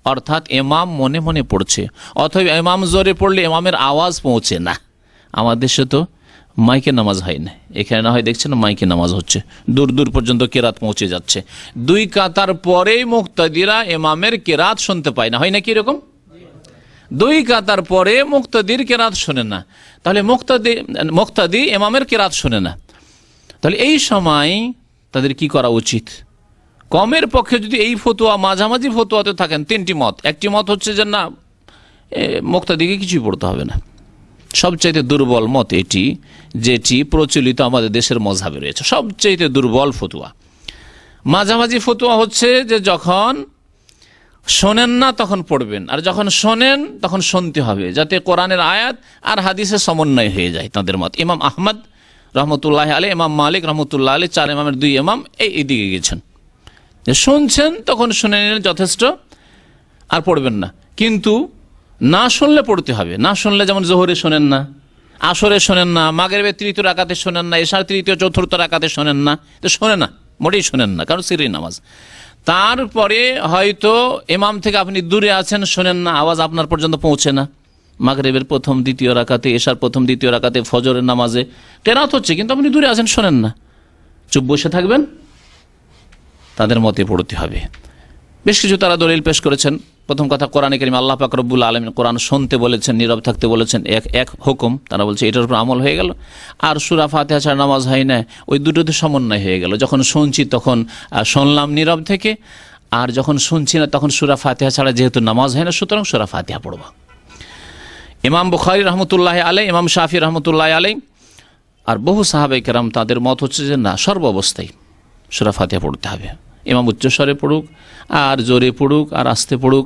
অর্থাৎ ইমাম মনে মনে পড়ছে অথবা ইমাম জোরে পড়লে ইমামের আওয়াজ পৌঁছে না। আমাদের দেশে তো মাইকে নামাজ হয় না, এখানে না হয় দেখছেন মাইকে নামাজ হচ্ছে, দূর দূর পর্যন্ত কেরাত পৌঁছে যাচ্ছে। দুই কাতার পরেই মুক্তাদিরা ইমামের কেরাত শুনতে পায় না, হয় না কি এরকম? দুই কাতার পরে মুক্তাদির কেরাত শোনে না, তাহলে মুক্তাদি ইমামের কেরাত শোনে না। তাহলে এই সময় তাদের কি করা উচিত? কমের পক্ষে যদি এই ফতোয়া, মাঝামাঝি ফতোয়াতে থাকেন তিনটি মত। একটি মত হচ্ছে যে না, মুক্তাদিকে কিছুই পড়তে হবে না। সবচাইতে দুর্বল মত এটি, যেটি প্রচলিত আমাদের দেশের মযহাবে রয়েছে, সবচাইতে দুর্বল ফতোয়া। মাঝামাঝি ফতোয়া হচ্ছে যে যখন শোনেন না তখন পড়বেন, আর যখন শোনেন তখন শুনতে হবে, যাতে কোরআনের আয়াত আর হাদিসের সমন্বয় হয়ে যায়। তাদের মত ইমাম আহমদ রহমতুল্লাহ আলাইহি, ইমাম মালিক রহমতুল্লাহ আলাইহি, চার ইমামের দুই ইমাম এই দিকে গেছেন যে শুনছেন তখন শুনে নিলেন যথেষ্ট, আর পড়বেন না। কিন্তু না শুনলে পড়তে হবে। না শুনলে যেমন জোহরে শোনেন না, আসরে শোনেন না, মাগরিবের তৃতীয় রাকাতে শোনেন না, এশার তৃতীয় চতুর্থ রাকাতে শোনেন না, তো শোনে না, মোটেই শোনেন না, কারণ সিররি নামাজ। তারপরে হয়তো ইমাম থেকে আপনি দূরে আছেন, শোনেন না, আওয়াজ আপনার পর্যন্ত পৌঁছে না। মাগরিবের প্রথম দ্বিতীয় রাকাতে, এশার প্রথম দ্বিতীয় রাকাতে, ফজরের নামাজে কেরাত হচ্ছে, কিন্তু আপনি দূরে আছেন, শোনেন না, চুপ বসে থাকবেন, তাদের মতে পড়তে হবে। বেশ কিছু তারা দলিল পেশ করেছেন। প্রথম কথা, কোরআনে কারীমে আল্লাহ পাক রব্বুল আলামিন কোরআন শুনতে বলেছেন, নীরব থাকতে বলেছেন, এক হুকুম। তারা বলছে এটার উপর আমল হয়ে গেল। আর সূরা ফাতিহা ছাড়া নামাজ হয় না, ওই দুটোতে সমন্বয় হয়ে গেল। যখন শুনছি তখন শুনলাম নীরব থেকে, আর যখন শুনছি না তখন সূরা ফাতিহা ছাড়া যেহেতু নামাজ হয় না, সুতরাং সূরা ফাতিহা পড়ব। ইমাম বুখারী রহমতুল্লাহ আলাইহি, ইমাম শাফি রহমতুল্লাহ আলাইহি আর বহু সাহাবায়ে কেরাম তাদের মত হচ্ছে যে না, সর্বাবস্থায় সূরা ফাতিহা পড়তে হবে। ইমাম উচ্চস্বরে পড়ুক আর জোরে পড়ুক আর আস্তে পড়ুক,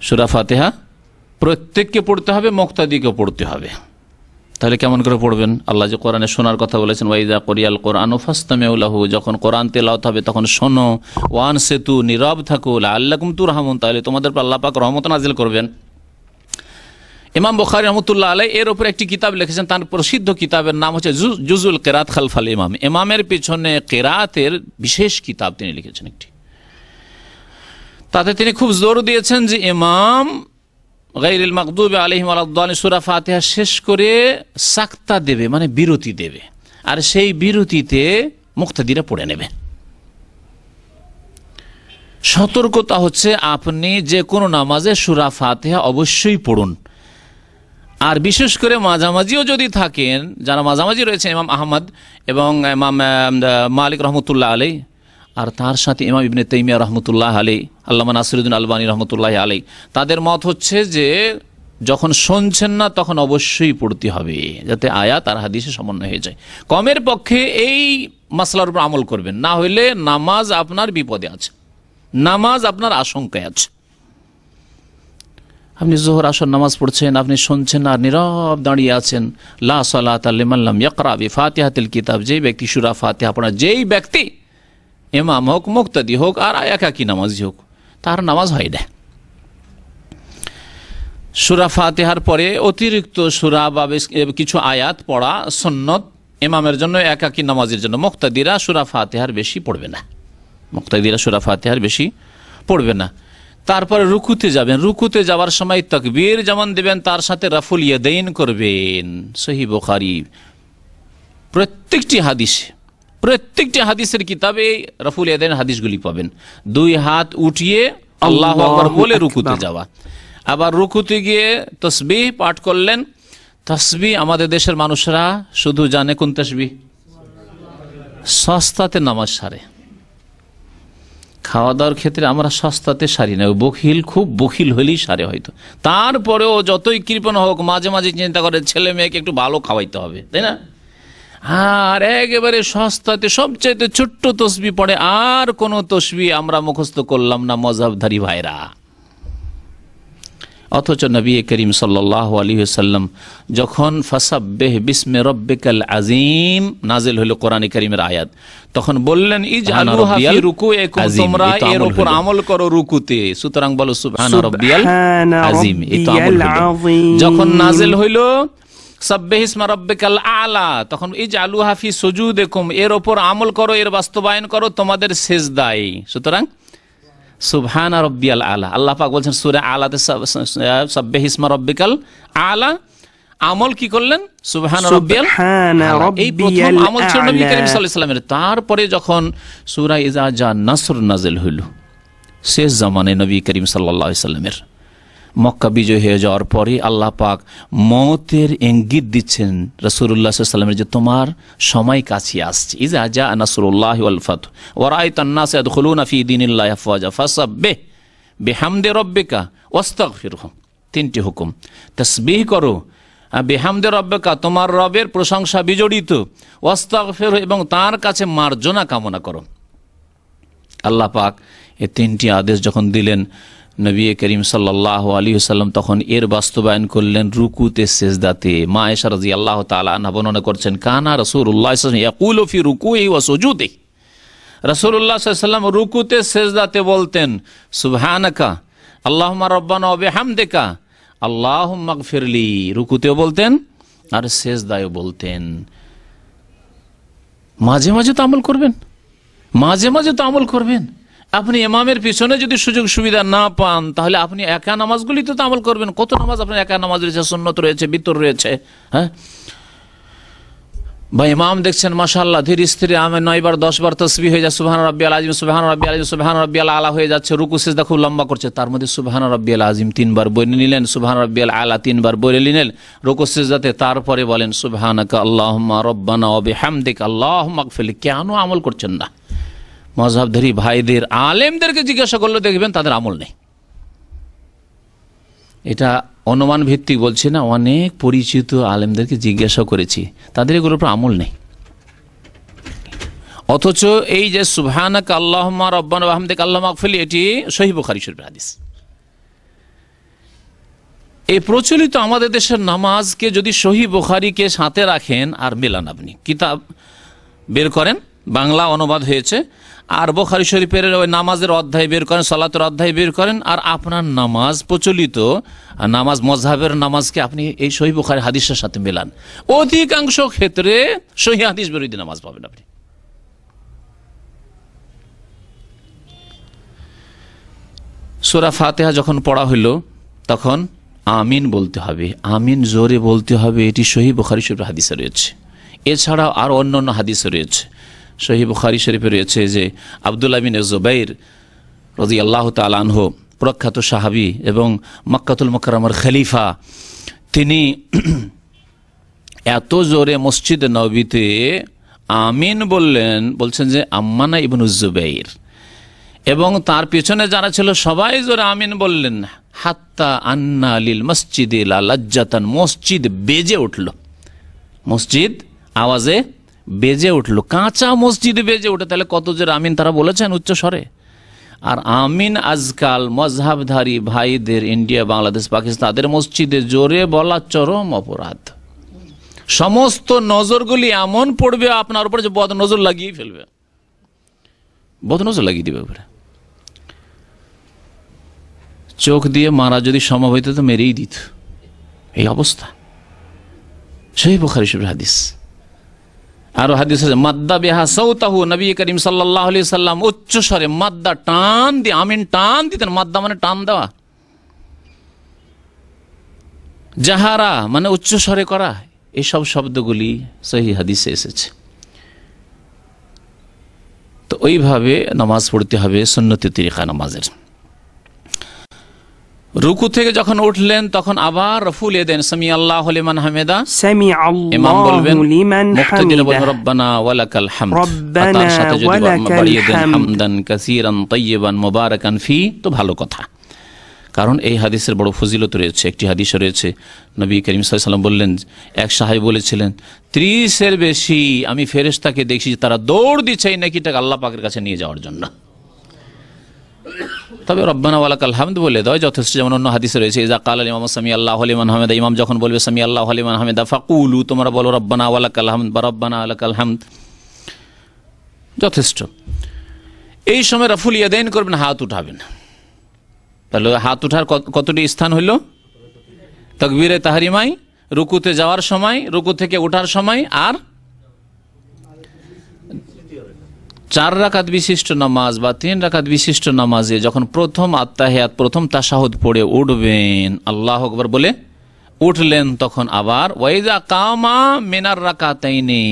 সূরা ফাতিহা প্রত্যেককে পড়তে হবে, মুক্তাদিকে পড়তে হবে। তাহলে কেমন করে পড়বেন? আল্লাহ যে কোরআনে শোনার কথা বলেছেন, ওয়াইদা কুরিয়াল কোরআনু ফাসতামিউ লাহু, যখন কোরআন তেলাওয়াত হবে তখন শোনো, ওয়ানসিতু, নীরব থাকো, লাআল্লাকুম তুরহামুন, তাহলে তোমাদের উপর আল্লাহ পাক রহমত নাজিল করবেন। ইমাম বুখারী রহমতুল্লাহ আলাইহি এর উপর একটি কিতাব লিখেছেন, তার প্রসিদ্ধ কিতাবের নাম হচ্ছে জুজুল কিরাত খালফাল ইমাম। ইমামের পিছনে কিরাতের বিশেষ কিতাব তিনি লিখেছেন একটি। তাতে তিনি খুব জোর দিয়েছেন যে ইমাম গায়রিল মাগদুবি আলাইহিম ওয়ালাদ-দাল্লিন সূরা ফাতিহা শেষ করে সাক্তা দেবে, মানে বিরতি দেবে, আর সেই বিরতিতে মুক্তাদিরা পড়ে নেবে। সতর্কতা হচ্ছে আপনি যে কোনো নামাজে সূরা ফাতিহা অবশ্যই পড়ুন। আর বিশেষ করে মাঝামাঝিও যদি থাকেন, যারা মাঝামাঝি রয়েছে ইমাম আহমদ এবং ইমাম মালিক রহমতুল্লাহ আলাইহি, আর তার সাথে ইমাম ইবনে তাইমিয়া রহমতুল্লাহ আলাইহি, আল্লামা নাসিরুদ্দিন আলবানী রহমতুল্লাহ আলাইহি, তাদের মত হচ্ছে যে যখন শুনছেন না তখন অবশ্যই পড়তে হবে, যাতে আয়াত আর হাদিসে সমন্বয় হয়ে যায়। কমের পক্ষে এই মাসলার উপর আমল করবেন, না হইলে নামাজ আপনার বিপদে আছে, নামাজ আপনার আশঙ্কায় আছে। আপনি জোহর আসর নামাজ পড়ছেন, আপনি শুনছেন আর নীরব দাঁড়িয়ে আছেন। লা সালাতা লিমান লাম ইয়াকরা বিফাতিহাতিল কিতাব, যেই ব্যক্তি সূরা ফাতিহা পড়া, যেই ব্যক্তি ইমাম হোক, মুক্তাদি হোক আর একাকী নামাজি হোক, তার নামাজ হয় না। সূরা ফাতিহার পরে অতিরিক্ত সূরা বা কিছু আয়াত পড়া সুন্নত ইমামের জন্য, একাকী নামাজের জন্য। মুক্তাদিরা সূরা ফাতিহার বেশি পড়বে না, মুক্তাদিরা সূরা ফাতিহার বেশি পড়বে না। তারপরে রুকুতে যাবেন, রুকুতে যাওয়ার সময় তাকবীর যেমন দেবেন, তার সাথে রাফুল ইয়াদাইন করবেন। সহিহ বুখারী প্রত্যেকটি হাদিসের কিতাবে রাফুল ইয়াদাইন হাদিসগুলি পাবেন। দুই হাত উঠিয়ে আল্লাহু আকবার বলে রুকুতে যাওয়া। আবার রুকুতে গিয়ে তাসবিহ পাঠ করলেন। তাসবিহ আমাদের দেশের মানুষরা শুধু জানে কোন তাসবিহ? সস্তাতে নামাজ সারে। খাওয়া দাওয়ার ক্ষেত্রে আমরা সস্তাতে সারি না, খুব বখিল হলেই সারে হয়তো। তারপরেও যতই কৃপণ হোক, মাঝে মাঝে চিন্তা করে ছেলে মেয়েকে একটু ভালো খাওয়াইতে হবে, তাই না? আর একেবারে সস্তাতে সবচাইতে ছোট্ট তসবিহ পড়ে, আর কোন তসবিহ আমরা মুখস্থ করলাম না, মযহাবধারী ভাইরা। অথচ নবী করিম সাল্লাল্লাহু আলাইহি ওয়াসাল্লাম যখন ফাসাব্বিহ বিসমি রাব্বিকাল আযীম নাজিল হলো কোরআনে কারীমের আয়াত, তখন বললেন ইজআলুহা ফি রুকুইকুম, তোমরা এর উপর আমল করো রুকুতে। সুতরাং বলো সুবহান রাব্বিয়াল আযীম, এই তো আমল হলো। যখন নাজিল হইল সাব্বিহ ইসমা রাব্বিকাল আলা, তখন ইজআলুহা ফি সুজুদিকুম, এর উপর আমল করো, এর বাস্তবায়ন করো তোমাদের সিজদায়। সুতরাং সুবহান রাব্বিয়াল আলা, আল্লাহ পাক বলছেন সূরা আলাতে সাব্বিহ ইসমা রাব্বিকাল আলা, আমল কি করলেন? সুবহান রাব্বিয়াল আলা। এই প্রথম আমল ছিল নবী করিম সাল্লাল্লাহু আলাইহি ওয়াসাল্লামের। তারপরে যখন সূরা ইজা জা নাসর নাযিল হইল, শেষ জামানায় নবী করিম সাল্লাল্লাহু আলাইহি ওয়াসাল্লামের মক্কা বিজয় হয়ে যাওয়ার পরে আল্লাহ পাক মওতের ইঙ্গিত দিচ্ছেন রাসূলুল্লাহ সাল্লাল্লাহু আলাইহি ওয়াসাল্লামের, যে তোমার সময় কাছে আসছে। ইজা জা নাসরুল্লাহি ওয়াল ফাতহ ওয়া রাআইতান নাস ইয়াদখুলুনা ফি দীনিল্লাহি আফওয়াজা ফাসাব্বিহ বিহামদি রাব্বিকা ওয়াস্তাগফিরহু। তিনটি হুকুম, তাসবিহ করো, বিহামদি রাব্বিকা তোমার রবের প্রশংসা বিজড়িত, ওয়াস্তাগফিরহু এবং তার কাছে মার্জনা কামনা করো। আল্লাহ পাক এই তিনটি আদেশ যখন দিলেন নবী করিম সাল্লাল্লাহু আলাইহি ওয়াসাল্লাম তখন এর বাস্তবায়ন করলেন রুকুতে সিজদাতে। মা আয়েশা রাদিয়াল্লাহু তাআলা আনহা বর্ণনা করছেন, কানা রাসূলুল্লাহ সাল্লাল্লাহু আলাইহি ওয়াসাল্লাম ইয়াকুলু ফি রুকুই ওয়া সুজুদি, রাসূলুল্লাহ সাল্লাল্লাহু আলাইহি ওয়াসাল্লাম রুকুতে সিজদাতে বলতেন সুবহানাকা আল্লাহুম্মা রাব্বানা ওয়া বিহামদিকা আল্লাহুম্মা গফিরলি, রুকুতেও বলতেন আর সিজদায়ও বলতেন। মাঝে মাঝে তো আমল করবেন, মাঝে মাঝে তো আমল করবেন। আপনি ইমামের পিছনে যদি সুযোগ সুবিধা না পান, তাহলে আপনি একা নামাজগুলিতে তো আমল করবেন। কত নামাজ আপনার একা নামাজ রয়েছে, সুন্নত রয়েছে, বিতর রয়েছে, হ্যাঁ। বা ইমাম দেখছেন মাশাআল্লাহ ধীর স্থিরে আমি 9 বার 10 বার তাসবিহ হয়ে যায়, সুবহান রাব্বিয়াল আযীম, সুবহান রাব্বিয়াল আযীম, সুবহান রাব্বিয়াল আলা হয়ে যাচ্ছে, রুকু সিজদা খুব লম্বা করছে, তার মধ্যে সুবহান রাব্বিয়াল আযীম 3 বার বলে নিলেন, সুবহান রাব্বিয়াল আলা 3 বার বলে নিলেন রুকু সিজদাতে, তারপরে বলেন সুবহানাকা আল্লাহুম্মা রাব্বানা ওয়া বিহামদিকা আল্লাহুম্মা গফিরলি। কেন আমল করছেন না? মাযহাবধারী ভাইদের আলেমদেরকে জিজ্ঞাসা করলে দেখবেন তাদের আমল নেই। এটা অনুমান ভিত্তিক বলছি না, অনেক পরিচিত আলেমদেরকে জিজ্ঞাসা করেছি, তাদের এগুলোর উপর আমল নেই। অথচ এই যে সুবহানাকা আল্লাহুম্মা রাব্বানা ওয়া বিহামদিকা আল্লাহুম্মা গফিরলি, এটি সহিহ বুখারী শরীফের হাদিস। এই প্রচলিত আমাদের দেশের নামাজকে যদি সহিহ বুখারীকে সাথে রাখেন আর মেলান, আপনি কিতাব বের করেন, বাংলা অনুবাদ হয়েছে, আর বুখারী শরীফের ওই নামাজের অধ্যায় বের করেন, সালাতের অধ্যায় বের করেন, আর আপনার নামাজ প্রচলিত নামাজ মযহাবের নামাজকে আপনি এই সহিহ বুখারী হাদিসের সাথে মেলান, অধিকাংশ ক্ষেত্রে সহিহ হাদিস বিরোধী নামাজ পাবেন আপনি। সূরা ফাতিহা যখন পড়া হলো তখন আমিন বলতে হবে, আমিন জোরে বলতে হবে, এটি সহিহ বুখারী শরীফের হাদিসে রয়েছে। এছাড়াও আরও অন্যান্য হাদিসে রয়েছে। সহিহ বুখারী শরীফে রয়েছে যে আব্দুল্লাহ বিন জুবাইর রাদিয়াল্লাহু তাআলা আনহু, প্রখ্যাত সাহাবী এবং মক্কাতুল মুকাররমার খলিফা, তিনি এত জোরে মসজিদ নববীতে আমিন বলছেন যে আম্মানা ইবনু জুবাইর এবং তার পিছনে যারা ছিল সবাই জোরে আমিন বললেন, হাত্তা আন্না লিল মসজিদে লা লাজ্জাতান, মসজিদ বেজে উঠল, মসজিদ আওয়াজে বেজে উঠলো, কাঁচা মসজিদে বেজে উঠে। তাহলে কত জোরে আমিন তারা বলেছেন উচ্চ স্বরে। আর আমিন আজকাল মযহাবধারী ভাইদের ইন্ডিয়া, বাংলাদেশ, পাকিস্তান, তাদের মসজিদে জোরে বলা চরম অপরাধ। সমস্ত নজরগুলি এমন পড়বে আপনার উপরে যে বদ নজর লাগিয়ে ফেলবে, বদ নজর লাগিয়ে দিবে উপরে। চোখ দিয়ে মারা যদি সম্ভব হইতো তো মেরেই দিত, এই অবস্থা। সহিহ বুখারী শরীফের হাদিস। আরো হাদিস আছে মাদ্দা বিহা সাওতাহু, নবী করিম সাল্লাল্লাহু আলাইহি সাল্লাম উচ্চ স্বরে মাদ্দা টান দিয়ে আমিন টান দিতেন। মাদ্দা মানে টান দেওয়া, জাহারা মানে উচ্চ স্বরে করা, এইসব শব্দগুলি সহিহ হাদিসে এসেছে। তো ওইভাবে নামাজ পড়তে হবে সুন্নতি তরিকা নামাজের। রুকু থেকে যখন উঠলেন তখন আবার রফুল দেন সামি আল্লাহু লিমান হামিদা, ইমাম বলবেন মুক্তাদিরা বলবেন রব্বানা ওয়ালাকাল হামদ, তার সাথে যদি বাড়িয়ে দেন হামদান কাসীরান তাইয়িবান মুবারাকান ফি, তো ভালো কথা। কারণ এই হাদিসের বড় ফজিলত রয়েছে। একটি হাদিস রয়েছে নবী করিম সাল্লাল্লাহু আলাইহি ওয়াসাল্লাম বললেন, এক সাহাবী বলেছিলেন 30-এর বেশি আমি ফেরেশতাকে দেখি তারা দৌড় দিচ্ছে এই নেকিটাকে আল্লাহ পাকের কাছে নিয়ে যাওয়ার জন্য। তবে রব্বানা ওয়ালাকাল হামদ বলে দেয় যথেষ্ট। যেমন অন্য হাদিসে রয়েছে, ইজা কাল ইমাম সামি আল্লাহু লিমান হামিদা, ইমাম যখন বলবে সামি আল্লাহু লিমান হামিদা ফাকুলু, তোমরা বলো রব্বানা ওয়ালাকাল হামদ বা রব্বানা ওয়ালাকাল হামদ, যথেষ্ট। এই সময় রাফুল ইয়াদাইন করবেন, হাত উঠাবেন। তাহলে হাত উঠার কতটি স্থান হইল? তাকবীরে তাহরিমাই, রুকুতে যাওয়ার সময়, রুকু থেকে ওঠার সময়, আর 4 রাকাত বিশিষ্ট নামাজ বা 3 রাকাত বিশিষ্ট নামাজে যখন প্রথম আত্তাহিয়াত, প্রথম তাশাহুদ পড়ে উঠবেন, আল্লাহু আকবার বলে উঠলেন, তখন আবার ওয়াইজা কামা মিনার রাকাতাইনি,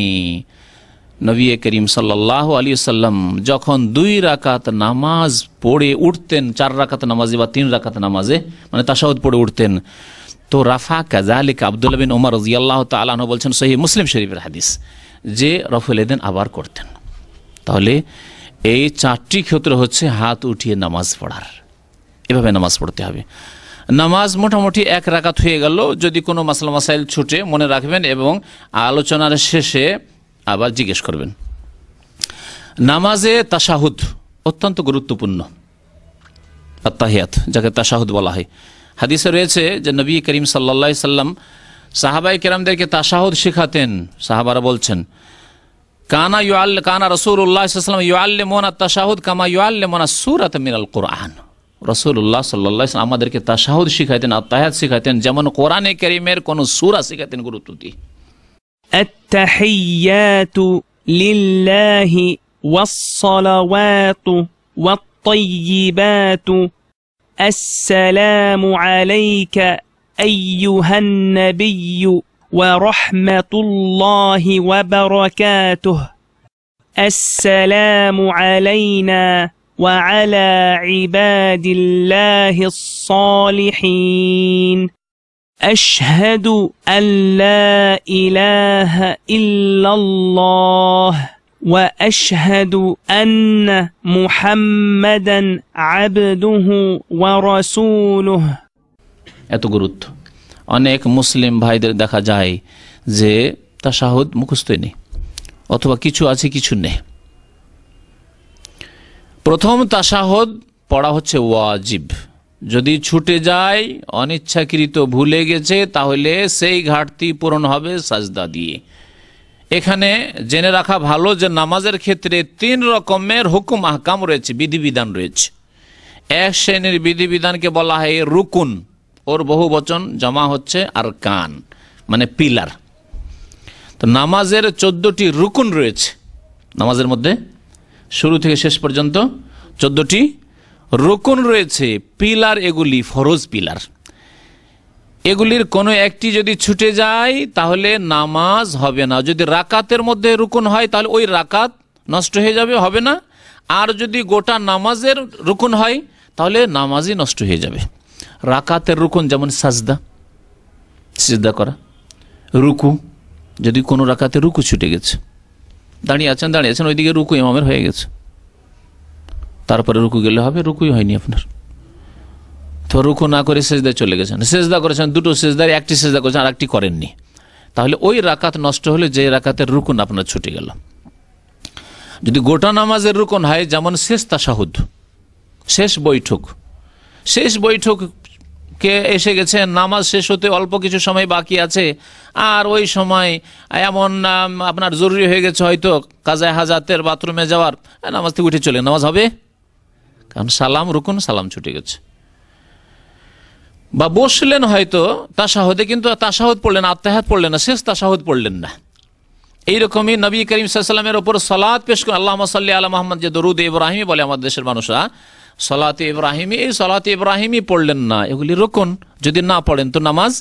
নবী করিম সাল্লাল্লাহু আলাইহি ওয়াসাল্লাম যখন 2 রাকাত নামাজ পড়ে উঠতেন, 4 রাকাত নামাজে বা 3 রাকাত নামাজে, মানে তাশাহুদ পড়ে উঠতেন, তো রাফা কাযালিকা আব্দুল্লাহ বিন ওমর রাদিয়াল্লাহু তাআলা আনহু বলছেন, সহিহ মুসলিম শরীফের হাদিস, যে রাফুল ইয়াদাইন আবার করতেন। তাহলে এই 4টি ক্ষেত্র হচ্ছে হাত উঠিয়ে নামাজ পড়ার, এভাবে নামাজ পড়তে হবে। নামাজ মোটামুটি 1 রাকাত হয়ে গেল। যদি কোনো মাসলা মাসাইল ছুটে মনে রাখবেন এবং আলোচনার শেষে আবার জিজ্ঞেস করবেন। নামাজে তাশাহুদ অত্যন্ত গুরুত্বপূর্ণ, আত্তাহিয়াত যাকে তাশাহুদ বলা হয়। হাদিসে রয়েছে যে নবী করিম সাল্লাল্লাহু আলাইহি সাল্লাম সাহাবায়ে কেরামদেরকে তাশাহুদ শেখাতেন। সাহাবারা বলছেন, কানা রাসূলুল্লাহ সাল্লাল্লাহু আলাইহি ওয়াসাল্লাম ইউআল্লিমুনা তাশাহুদ কামা ইউআল্লিমুনা সূরাতাম মিনাল কুরআন। রাসূলুল্লাহ সাল্লাল্লাহু আলাইহি ওয়াসাল্লাম আমাদেরকে তাশাহুদ শিখাতেন, আত্তাহিয়াত শিখাতেন, যেমন কোরআনে কারীমের কোন সূরা শিখাতেন গুরুত্ব দিয়ে। التحيات لله والصلوات والطيبات السلام عليك أيها النبي ورحمة الله وبركاته السلام علينا وعلى عباد الله الصالحين أشهد أن لا إله إلا الله وأشهد أن محمدا عبده ورسوله। এত গুরুত্ব। অনেক মুসলিম ভাইদের দেখা যায় যে তাশাহুদ মুখস্থই নেই, অথবা কিছু আছে কিছু নেই। প্রথম তাশাহুদ পড়া হচ্ছে ওয়াজিব। যদি ছুটে যায়, অনিচ্ছাকৃত ভুলে গেছে, তাহলে সেই ঘাটতি পূরণ হবে সাজদা দিয়ে। এখানে জেনে রাখা ভালো যে নামাজের ক্ষেত্রে 3 রকমের হুকুম আহকাম রয়েছে, বিধিবিধান রয়েছে। এক শ্রেণীর বিধিবিধানকে বলা হয় রুকুন, ওর বহু বচন জমা হচ্ছে আরকান, মানে পিলার। তো নামাজের 14টি রুকুন রয়েছে। নামাজের মধ্যে শুরু থেকে শেষ পর্যন্ত 14টি রুকুন রয়েছে, পিলার, এগুলি ফরজ পিলার। এগুলির কোনো একটি যদি ছুটে যায় তাহলে নামাজ হবে না। যদি রাকাতের মধ্যে রুকুন হয় তাহলে ওই রাকাত নষ্ট হয়ে যাবে, হবে না। আর যদি গোটা নামাজের রুকুন হয় তাহলে নামাজই নষ্ট হয়ে যাবে। রাকাতের রুকুন যেমন সাজদা, সিজদা করা, রুকু, যদি কোনো রাকাতে রুকু ছুটে গেছে, দাঁড়িয়ে আছেন ওইদিকে রুকু ইমামের হয়ে গেছে, তারপরে রুকু গেলে হবে, রুকুই হয়নি আপনার, তো রুকু না করে সেজদায় চলে গেছেন, সেজদা করেছেন, 2টো সেজদার 1টি সেজদা করেছেন আর 1টি করেননি, তাহলে ওই রাকাত নষ্ট হলে যে রাকাতের রুকুন আপনার ছুটে গেল। যদি গোটা নামাজের রুকুন হয়, যেমন শেষ তাশাহুদ, শেষ বৈঠকে এসে গেছে, নামাজ শেষ হতে অল্প কিছু সময় বাকি আছে, আর ওই সময় এমন আপনার জরুরি হয়ে গেছে হয়তো কাজায়ে হাজাতের বাথরুমে যাওয়ার, নামাজ থেকে উঠে চলে, নামাজ হবে? কারণ সালাম রুকুন, সালাম ছুটে গেছে। বা বসলেন হয়তো তাশাহুদে, কিন্তু তাশাহুদ পড়লেন, আত্তাহিয়াত পড়লেন না, শেষ তাশাহুদ পড়লেন না। এইরকমই নবী করিম সাল্লাল্লাহু আলাইহি ওয়াসাল্লামের উপর সালাত পেশ করে, আল্লাহুম্মা সাল্লি আলা মুহাম্মদ, যে দরুদ ইব্রাহিমি বলে আমাদের দেশের মানুষরা, সালাতে ইব্রাহিমি, এই সালাতে ইব্রাহিমি পড়লেন না, এগুলি রুকুন। যদি না পড়েন তো নামাজ,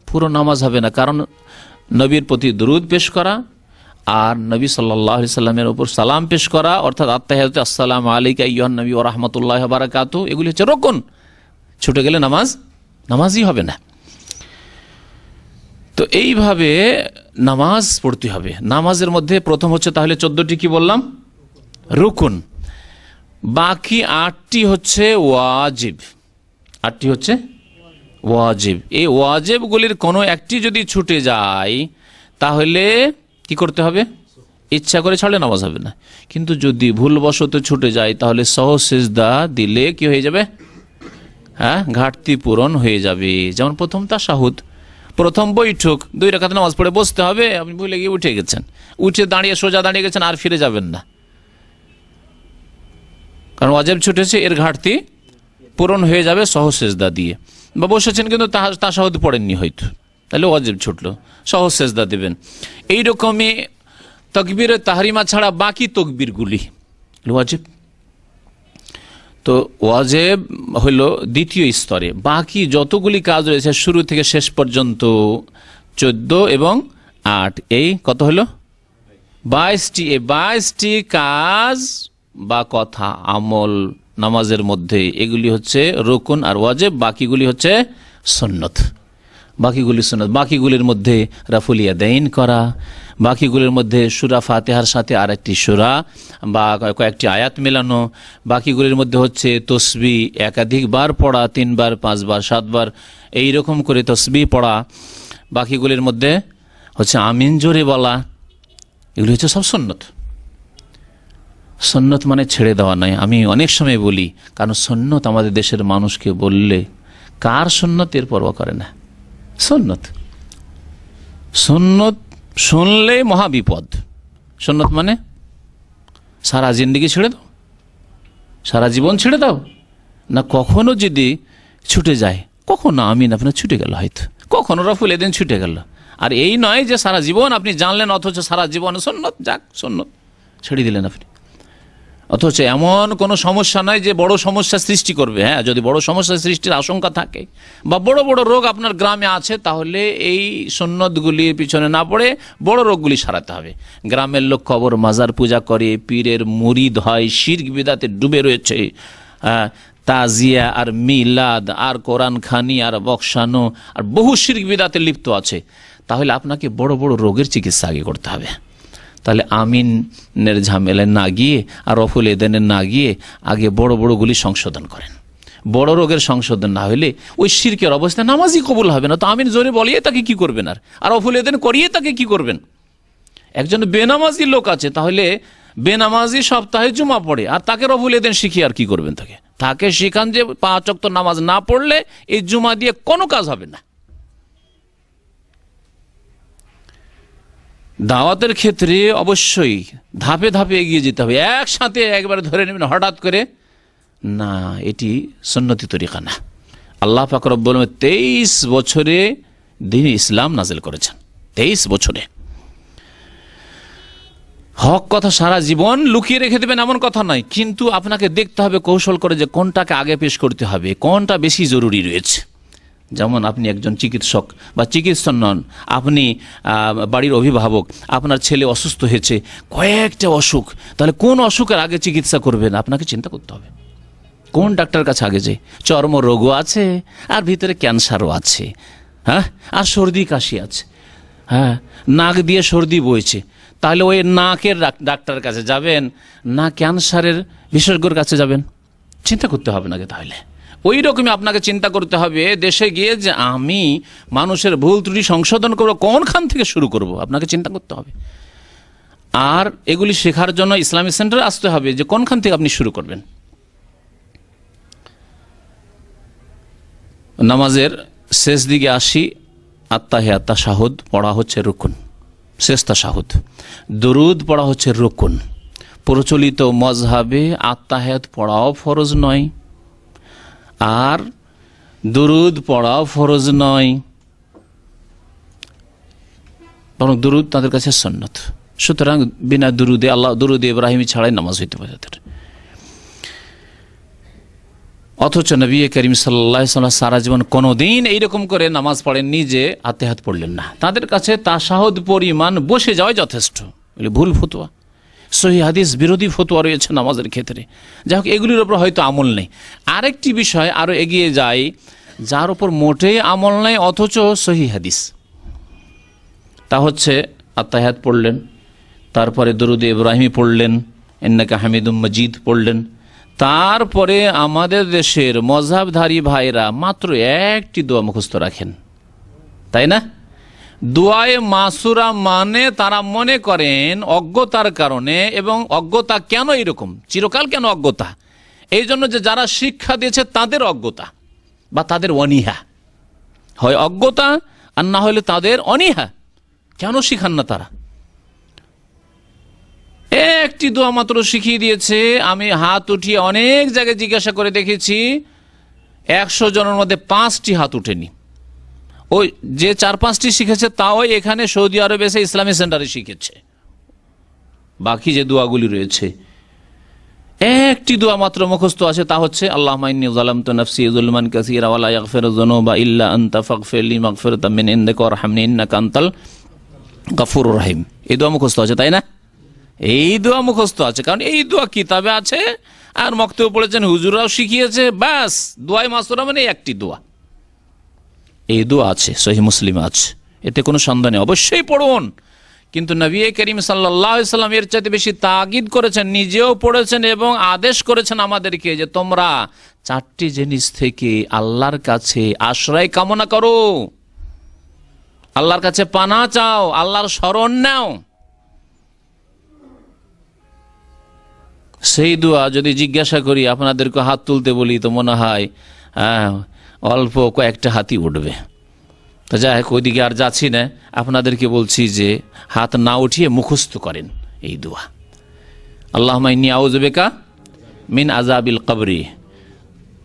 পুরো নামাজ হবে না। কারণ নবীর প্রতি দরুদ পেশ করা আর নবী সাল্লাল্লাহু আলাইহি সাল্লামের উপর সালাম পেশ করা, অর্থাৎ আত্তাহিয়াতে আসসালামু আলাইকা আইয়ুহান নবী ওয়া রাহমাতুল্লাহি ওয়া বারাকাতুহু, এগুলি হচ্ছে রুকুন। ছুটে গেলে নামাজই হবে না। তো এইভাবে নামাজ পড়তে হবে। নামাজের মধ্যে প্রথম হচ্ছে তাহলে 14টি কি বললাম? রুকুন। বাকি 8টি হচ্ছে ওয়াজিব। 8টি হচ্ছে ওয়াজিব। এই ওয়াজিবগুলির কোনো একটি যদি ছুটে যায় তাহলে কি করতে হবে? ইচ্ছা করে ছাড়লে নামাজ হবে না। কিন্তু যদি ভুলবশত ছুটে যায় তাহলে সহজ সিজদা দিলে কি হয়ে যাবে? হ্যাঁ, ঘাটতি পূরণ হয়ে যাবে। যেমন প্রথম তাশাহুদ, প্রথম বৈঠক, 2 রাকাত নামাজ পড়ে বসতে হবে, আপনি ভুলে গিয়ে উঠে গেছেন, উঠে দাঁড়িয়ে সোজা দাঁড়িয়ে গেছেন, আর ফিরে যাবেন না, কারণ ওয়াজিব ছুটেছে, এর ঘাটতি পূরণ হয়ে যাবে সহজ সিজদা দিয়ে। বা বসেছেন কিন্তু তাশাহুদ পড়েননি হয়তো, তাহলে ওয়াজিব ছুটলো, সহজ সিজদা দেবেন। এইরকমই তাকবীরে তাহরিমা ছাড়া বাকি তকবীরগুলি ওয়াজিব। তো ওয়াজিব হলো দ্বিতীয় স্তরে। বাকি যতগুলি কাজ রয়েছে শুরু থেকে শেষ পর্যন্ত 14 এবং 8, এই কত হলো? 22টি। এই 22টি কাজ বা কথা আমল নামাজের মধ্যে, এগুলি হচ্ছে রুকুন আর ওয়াজিব, বাকিগুলি হচ্ছে সুন্নত। বাকিগুলি সুন্নত। বাকিগুলির মধ্যে রাফুল ইয়াদাইন করা, বাকিগুলির মধ্যে সূরা ফাতিহার সাথে আরেকটি সূরা বা কয়েকটি আয়াত মেলানো, বাকিগুলির মধ্যে হচ্ছে তসবিহ একাধিকবার পড়া, 3 বার 5 বার 7 বার এইরকম করে তসবিহ পড়া, বাকিগুলির মধ্যে হচ্ছে আমিন জোরে বলা, এগুলি হচ্ছে সব সুন্নত। সুন্নত মানে ছেড়ে দেওয়া নয়। আমি অনেক সময় বলি, কারণ সুন্নত আমাদের দেশের মানুষকে বললে কার সুন্নত এর পরোয়া করে না। সুন্নত সুন্নত শুনলে মহাবিপদ। সুন্নত মানে সারা জিন্দেগি ছেড়ে দাও, সারা জীবন ছেড়ে দাও না। কখনো যদি ছুটে যায়, কখনো আমিন আপনার ছুটে গেল, হয়তো কখনো রাফুল এদিন ছুটে গেল, আর এই নয় যে সারা জীবন আপনি জানলেন অথচ সারা জীবন সুন্নত, যাক সুন্নত ছেড়ে দিলেন আপনি, অথচ এমন কোনো সমস্যা নয় যে বড় সমস্যা সৃষ্টি করবে। হ্যাঁ, যদি বড় সমস্যা সৃষ্টির আশঙ্কা থাকে বা বড় বড় রোগ আপনার গ্রামে আছে, তাহলে এই সুন্নতগুলির পিছনে না পড়ে বড় রোগগুলি সারাতে হবে। গ্রামের লোক কবর মাজার পূজা করে, পীরের মুরিদ হয়, শিরক বিদআতে ডুবে রয়েছে, তাজিয়া আর মিলাদ আর কোরআন খানি আর বক্সানো আর বহু শিরক বিদআতে লিপ্ত আছে, তাহলে আপনাকে বড় বড় রোগের চিকিৎসা আগে করতে হবে। তাহলে আমিনের ঝামেলায় না গিয়ে আর রফুল এদেনের না গিয়ে আগে বড় বড়গুলি সংশোধন করেন। বড় রোগের সংশোধন না হলে ওই শিরকের অবস্থা নামাজই কবুল হবে না। তো আমিন জোরে বলিয়ে তাকে কি করবেন, আর রফুল এদেন করিয়ে তাকে কি করবেন? একজন বেনামাজি লোক আছে, তাহলে বেনামাজি সপ্তাহে জুমা পড়ে, আর তাকে রফুল এদেন শিখিয়ে আর কি করবেন? তাকে শিখান যে 5 ওয়াক্ত নামাজ না পড়লে এই জুমা দিয়ে কোনো কাজ হবে না। দাওয়াতের ক্ষেত্রে অবশ্যই ধাপে ধাপে এগিয়ে যেতে হবে, একসাথে একবারে ধরে নেবেন হঠাৎ করে না, এটি সুন্নতি তরিকা না। আল্লাহ পাক রব্বুল আলামিন 23 বছরে দ্বীন ইসলাম নাজিল করেছেন। 23 বছরে হক কথা সারা জীবন লুকিয়ে রেখে দেবেন এমন কথা নয়, কিন্তু আপনাকে দেখতে হবে কৌশল করে যে কোনটাকে আগে পেশ করতে হবে, কোনটা বেশি জরুরি রয়েছে। যেমন আপনি একজন চিকিৎসক বা চিকিৎসক নন, আপনি বাড়ির অভিভাবক, আপনার ছেলে অসুস্থ হয়েছে, কয়েকটা অসুখ, তাহলে কোন অসুখের আগে চিকিৎসা করবেন আপনাকে চিন্তা করতে হবে। কোন ডাক্তার কাছে আগে যে চর্ম রোগও আছে আর ভিতরে ক্যান্সারও আছে, হ্যাঁ, আর সর্দি কাশি আছে, হ্যাঁ, নাক দিয়ে সর্দি বইছে, তাহলে ওই নাকের ডাক্তারের কাছে যাবেন না ক্যান্সারের বিশেষজ্ঞর কাছে যাবেন? চিন্তা করতে হবে নাকি? তাহলে ওই রকমই আপনাকে চিন্তা করতে হবে দেশে গিয়ে যে আমি মানুষের ভুল ত্রুটি সংশোধন করবো, কোনখান থেকে শুরু করব আপনাকে চিন্তা করতে হবে। আর এগুলি শেখার জন্য ইসলামিক সেন্টারে আসতে হবে যে কোনখান থেকে আপনি শুরু করবেন। নামাজের শেষ দিকে আসি, আত্তাহিয়াত তাশাহুদ পড়া হচ্ছে রুকুন, শেষ তাশাহুদ। দুরুদ পড়া হচ্ছে রুকুন। প্রচলিত মজহাবে আত্তাহিয়াত পড়াও ফরজ নয়, আর দুরুদ পড়াও ফরজ নয়, বরং দুরুদ তাদের কাছে সুন্নত। সুতরাং বিনা দুরুদে আল্লাহ দুরুদ ইব্রাহিম ছাড়াই নামাজ হইতে পারে তাদের। অথচ নবী করিম সাল্লাল্লাহু আলাইহি ওয়াসাল্লাম সারা জীবন কোনোদিন এইরকম করে নামাজ পড়েননি যে আত্তাহিয়াত পড়লেন না। তাদের কাছে তাশাহুদ পরিমাণ বসে যাওয়া যথেষ্ট। ভুল ফতোয়া, সহিহ হাদিস বিরোধী ফতোয়া রয়েছে নামাজের ক্ষেত্রে। যাই হোক, এগুলির ওপর হয়তো আমল নেই। আরেকটি বিষয় আরও এগিয়ে যায়, যার ওপর মোটেই আমল নেই অথচ সহিহ হাদিস, তা হচ্ছে আত্তাহিয়াত পড়লেন, তারপরে দরুদ ইব্রাহিমি পড়লেন, ইন্নাকা হামিদুম মাজিদ পড়লেন, তারপরে আমাদের দেশের মযহাবধারী ভাইরা মাত্র একটি দোয়া মুখস্থ রাখেন, তাই না? দোয়ায়ে মাসুরা মানে তারা মনে করেন অজ্ঞতার কারণে, এবং অজ্ঞতা কেন এরকম, চিরকাল কেন অজ্ঞতা, এই জন্য যে যারা শিক্ষা দিয়েছে তাদের অজ্ঞতা বা তাদের অনীহা, হয় অজ্ঞতা আর না হলে তাদের অনীহা। কেন শিখান না তারা? একটি দোয়া মাত্র শিখিয়ে দিয়েছে। আমি হাত উঠিয়ে অনেক জায়গায় জিজ্ঞাসা করে দেখেছি, 100 জনের মধ্যে 5টি হাত উঠেনি। ওই যে 4-5টি শিখেছে তাও এখানে সৌদি আরবে এসে ইসলামী সেন্টারে শিখেছে। বাকি যে দোয়াগুলি রয়েছে, একটি দোয়া মাত্র মুখস্থ আছে, তা হচ্ছে আল্লাহুম্মা ইন্নী যালামতু নাফসি যুলমান কাসীরা ওয়া লা ইয়াগফিরুয যুনুবা ইল্লা আনতা ফাগফিরলি মাগফিরাতাম মিন ইনদিকা ওয়ারহামনি ইন্নাকা আনতাল গাফুরুর রহিম। এই দোয়া মুখস্থ আছে, তাই না? এই দোয়া মুখস্থ আছে, কারণ এই দোয়া কিতাবে আছে আর মক্তবে পড়েছেন, হুজুরাও শিখিয়েছে। ব্যাস, দোয়ায়ে মাসুরা মানে একটি দোয়া। এই দোয়া আছে, সহিহ মুসলিমে আছে, এতে কোনো সন্দেহ নেই, অবশ্যই পড়ুন। কিন্তু নবী করিম সাল্লাল্লাহু আলাইহি সাল্লাম এর চাইতে বেশি তাকিদ করেছেন, নিজেও পড়েছেন এবং আদেশ করেছেন আমাদেরকে যে তোমরা 4টি জিনিস থেকে আল্লাহর কাছে আশ্রয় কামনা করো, আল্লাহর কাছে পানা চাও, আল্লাহর শরণ নাও। সেই দোয়া যদি জিজ্ঞাসা করি, আপনাদেরকে হাত তুলতে বলি, তো মনে হয় অল্প কয়েকটা হাতই উঠবে। তো যাই হোক, ওইদিকে আর যাচ্ছি না, আপনাদেরকে বলছি যে হাত না উঠিয়ে মুখস্থ করেন এই দোয়া। আল্লাহুম্মা ইন্নী আউযু বিকা মিন আযাবিল কবরি,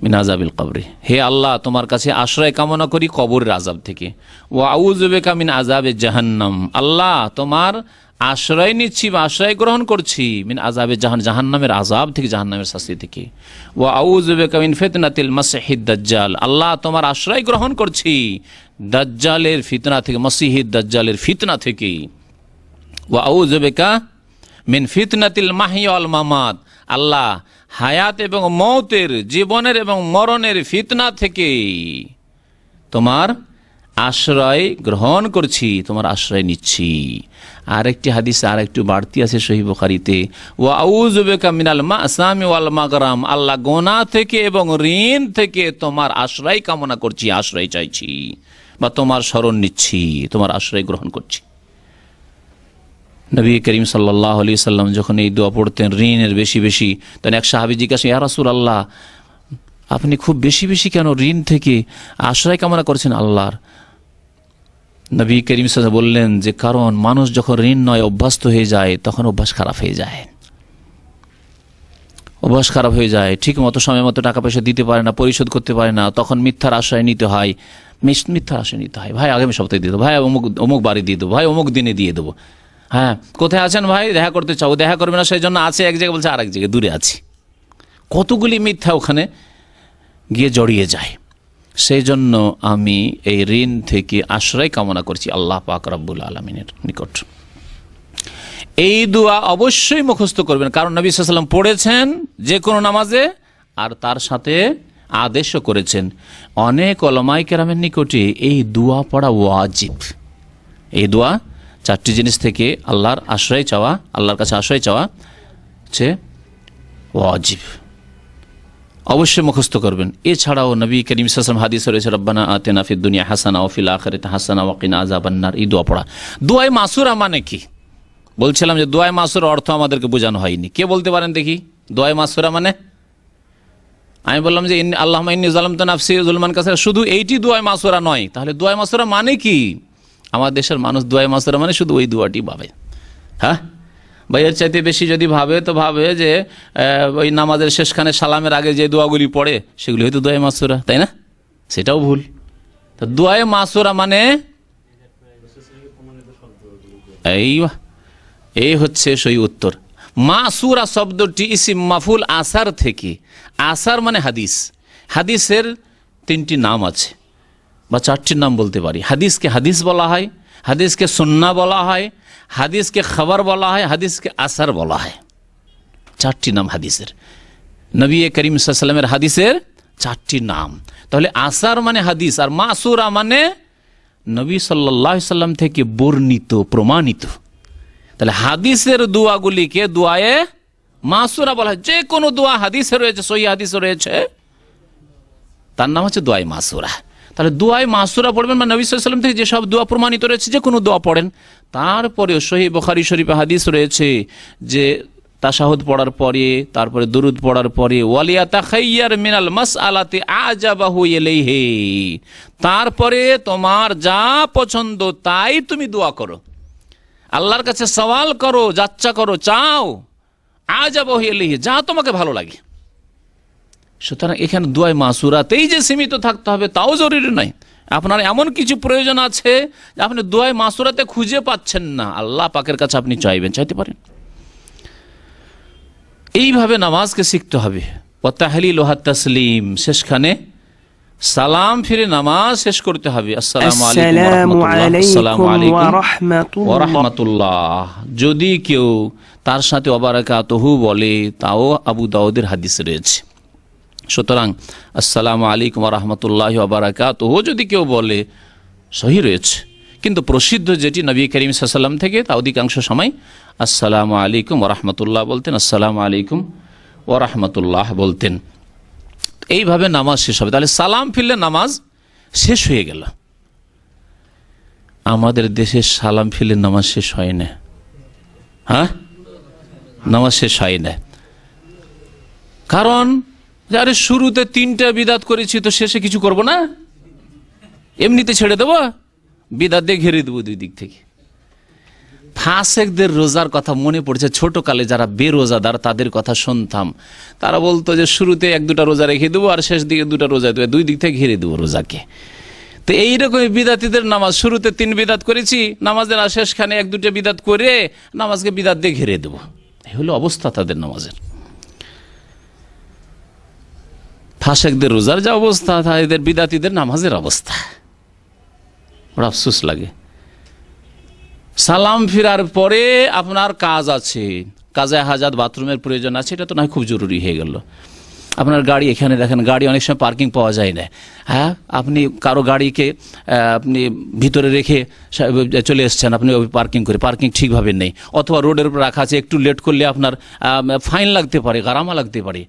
মিন আযাবিল কবরি। হে আল্লাহ, তোমার কাছে আশ্রয় কামনা করি কবরের আযাব থেকে। ওয়া আউযু বিকা মিন আযাবে জাহান্নাম, আল্লাহ তোমার আশ্রয় নিচ্ছি বা আশ্রয় গ্রহণ করছি মিন আযাবে জাহান্নামের আযাব থেকে, জাহান্নামের শাস্তি থেকে। ওয়া আউযু বিকা মিন ফিতনাতিল মাসিহিদ দাজ্জাল, আল্লাহ তোমার আশ্রয় গ্রহণ করছি দাজ্জালের ফিতনা থেকে, মাসিহিদ দাজ্জালের ফিতনা থেকে। ওয়া আউযু বিকা মিন ফিতনাতিল মাহইয়া ওয়াল মামাত, আল্লাহ হায়াত এবং মওতের, জীবনের এবং মরণের ফিতনা থেকে তোমার আশ্রয় গ্রহণ করছি, তোমার আশ্রয় নিচ্ছি। আরেকটি হাদিসে আরেকটু বাড়তি আছে সহিহ বুখারীতে, ওয়া আউযু বিকা মিনাল মাসামি ওয়াল মাগরাম, আল্লাহ গুনাহ থেকে এবং ঋণ থেকে তোমার আশ্রয় কামনা করছি, আশ্রয় চাইছি বা তোমার শরণ নিচ্ছি, তোমার আশ্রয় গ্রহণ করছি। নবী করিম সাল্লাল্লাহু আলাইহি সাল্লাম যখন এই দোয়া পড়তেন ঋণের বেশি বেশি, তখন এক সাহাবী জিজ্ঞাসা, ইয়া রাসূলুল্লাহ, আপনি খুব বেশি বেশি কেন ঋণ থেকে আশ্রয় কামনা করছেন আল্লাহর? নবী করিম সাল্লাল্লাহু আলাইহি ওয়াসাল্লাম বললেন যে কারণ মানুষ যখন ঋণ নয় অভ্যস্ত হয়ে যায়, তখন অভ্যাস খারাপ হয়ে যায়, অভ্যাস খারাপ হয়ে যায়, ঠিক মতো সময় মতো টাকা পয়সা দিতে পারে না, পরিশোধ করতে পারে না, তখন মিথ্যার আশ্রয় নিতে হয়, মিথ্যার আশ্রয় নিতে হয়। ভাই আগামী সপ্তাহে দিয়ে দেবো, ভাই অমুক বাড়ি দিয়ে দেবো, ভাই অমুক দিনে দিয়ে দেবো। হ্যাঁ, কোথায় আছেন ভাই? দেখা করতে চাও, দেখা করবে না, সেই জন্য আছে এক জায়গায়, বলছে আরেক জায়গায় দূরে আছি। কতগুলি মিথ্যা ওখানে গিয়ে জড়িয়ে যায়। সেই জন্য আমি এই ঋণ থেকে আশ্রয় কামনা করছি আল্লাহ পাক রব্বুল আলামিনের নিকট। এই দোয়া অবশ্যই মুখস্থ করবেন, কারণ নবী সাল্লাল্লাহু আলাইহি ওয়াসাল্লাম পড়েছেন যে কোনো নামাজে, আর তার সাথে আদেশও করেছেন। অনেক উলামায়ে কেরামের নিকটে এই দোয়া পড়া ওয়াজিব। এই দোয়া 4টি জিনিস থেকে আল্লাহর আশ্রয় চাওয়া, আল্লাহর কাছে আশ্রয় চাওয়া হচ্ছে ওয়াজিব, অবশ্যই মুখস্থ করবেন। এছাড়াও নবী করিম সাল্লাল্লাহু আলাইহি ওয়াসাল্লাম হাদিসে রয়েছে, রব্বানা আতিনা ফিদ দুনিয়া হাসানা ওয়া ফিল আখিরাতি হাসানা ওয়া কিনা আযাবান নার। এই দোয়া পড়া। দোয়ায়ে মাসুরা মানে কি? বলছিলাম যে দোয়ায়ে মাসুরার অর্থ আমাদেরকে বোঝানো হয়নি। কে বলতে পারেন দেখি দোয়ায়ে মাসুরা মানে? আমি বললাম যে আল্লাহুম্মা ইন্নী যালামতু নাফসি যুলমান কাসীরা, শুধু এইটি দোয়ায়ে মাসুরা নয়। তাহলে দোয়ায়ে মাসুরা মানে কি? আমার দেশের মানুষ দোয়ায়ে মাসুরা মানে শুধু ওই দোয়াটি ভাবে। হ্যাঁ ভাই, এর চাইতে বেশি যদি ভাবে তো ভাবে যে ওই নামাজের শেষখানে সালামের আগে যে দোয়াগুলি পড়ে সেগুলি হয়তো দোয়ায়ে মাসুরা, তাই না? সেটাও ভুল। তো দোয়ায়ে মাসুরা মানে এই হচ্ছে সেই উত্তর। মাসুরা শব্দটি ইসিম মাফুল আসার থেকে, আসার মানে হাদিস। হাদিসের 3টি নাম আছে বা 4টি নাম বলতে পারি। হাদিসকে হাদিস বলা হয়, হাদিসকে সুন্নাহ বলা হয়, হাদিসকে খবর বলা হয়, হাদিসকে আসার বলা হয়। 4টি নাম হাদিসের। নবী করিম সাল্লাল্লাহু আলাইহি ওয়াসাল্লামের হাদিসের 4টি নাম। তাহলে আসার মানে হাদিস, আর মাসুরা মানে নবী সাল্লাল্লাহু আলাইহি ওয়াসাল্লাম থেকে বর্ণিত, প্রমাণিত। তাহলে হাদিসের দোয়াগুলিকে দোয়ায়ে মাসুরা বলা হয়। যে কোনো দোয়া হাদিসে রয়েছে, সহিহ হাদিসে রয়েছে, তার নাম হচ্ছে দোয়ায়ে মাসুরা। তাহলে দোয়ায় মাসুরা পড়বেন, বা নবী সাল্লাল্লাহু আলাইহি ওয়াসাল্লাম থেকে যেসব দোয়া প্রমাণিত রয়েছে যে কোনো দোয়া পড়েন। তারপরেও সহিহ বুখারী শরীফে হাদিস রয়েছে যে তাশাহুদ পড়ার পরে, তারপরে দুরুদ পড়ার পরে ওয়ালিয়াতাখাইয়ার মিনাল মাসআলাতি আজাবাহু ইলাইহি, তারপরে তোমার যা পছন্দ তাই তুমি দোয়া করো, আল্লাহর কাছে সওয়াল করো, যাচ্ছা করো, চাও, আজাবাহু ইলাইহি, যা তোমাকে ভালো লাগে। সুতরাং এখানে দোয়ায় মাসুরাতেই যে সীমিত থাকতে হবে তাও জরুরি নয়। আপনার এমন কিছু প্রয়োজন আছে যে আপনি দোয়ায় মাসুরাতে খুঁজে পাচ্ছেন না, আল্লাহ পাকের কাছে আপনি চাইবেন, চাইতে পারেন। এইভাবে নামাজকে শিখতে হবে। ওয়া তাহলিলুহা তাসলিম, শেষখানে সালাম ফিরে নামাজ শেষ করতে হবে। আসসালামু আলাইকুম ওয়া রাহমাতুল্লাহ। যদি কেউ তার সাথে ওয়া বারাকাতুহু বলে তাও আবু দাউদের হাদিস রয়েছে। সুতরাং আসসালামু আলাইকুম ওয়া রাহমাতুল্লাহি ওয়া বারাকাতুহু যদি কেউ বলে সহি রয়েছে, কিন্তু প্রসিদ্ধ যেটি নবী করিম সাল্লাল্লাহু আলাইহি ওয়াসাল্লাম থেকে, তা অধিকাংশ সময় আসসালামু আলাইকুম ওয়া রাহমাতুল্লাহ বলতেন, আসসালামু আলাইকুম ওয়া রাহমাতুল্লাহ বলতেন। এইভাবে নামাজ শেষ হবে। তাহলে সালাম ফিরলে নামাজ শেষ হয়ে গেল। আমাদের দেশে সালাম ফিরলে নামাজ শেষ হয় না। হ্যাঁ, নামাজ শেষ হয় না। কারণ আরে শুরুতে 3টা বিদাত করেছি, তো শেষে কিছু করব না, এমনিতে ছেড়ে দেবো, বিদাত দিয়ে ঘিরে দেবো দুই দিক থেকে। ফাসেকদের রোজার কথা মনে পড়ছে। ছোটকালে যারা বেরোজাদার তাদের কথা শুনতাম, তারা বলতো যে শুরুতে 1-2টা রোজা রেখে দেবো আর শেষ দিকে 2টা রোজা দেবো, দুই দিক থেকে ঘিরে দেবো রোজাকে। তো এইরকমই বিদাতিদের নামাজ, শুরুতে 3 বিদাত করেছি, নামাজের শেষখানে 1-2টা বিদাত করে নামাজকে বিদাত দিয়ে ঘিরে দেবো। এই হলো অবস্থা তাদের নামাজের। ফাসেকদের রোজার যা অবস্থা, এদের বিদাতিদের নামাজের অবস্থা বড় আফসোস লাগে। সালাম ফিরার পরে আপনার কাজ আছে, কাজে হাজাত, বাথরুমের প্রয়োজন আছে, এটা তো না খুব জরুরি হয়ে গেল। আপনার গাড়ি, এখানে দেখেন গাড়ি অনেক সময় পার্কিং পাওয়া যায় না। হ্যাঁ, আপনি কারো গাড়িকে আপনি ভিতরে রেখে চলে এসছেন, আপনি পার্কিং করে, পার্কিং ঠিকভাবে নেই, অথবা রোডের উপর রাখা আছে, একটু লেট করলে আপনার ফাইন লাগতে পারে, গারামা লাগতে পারে,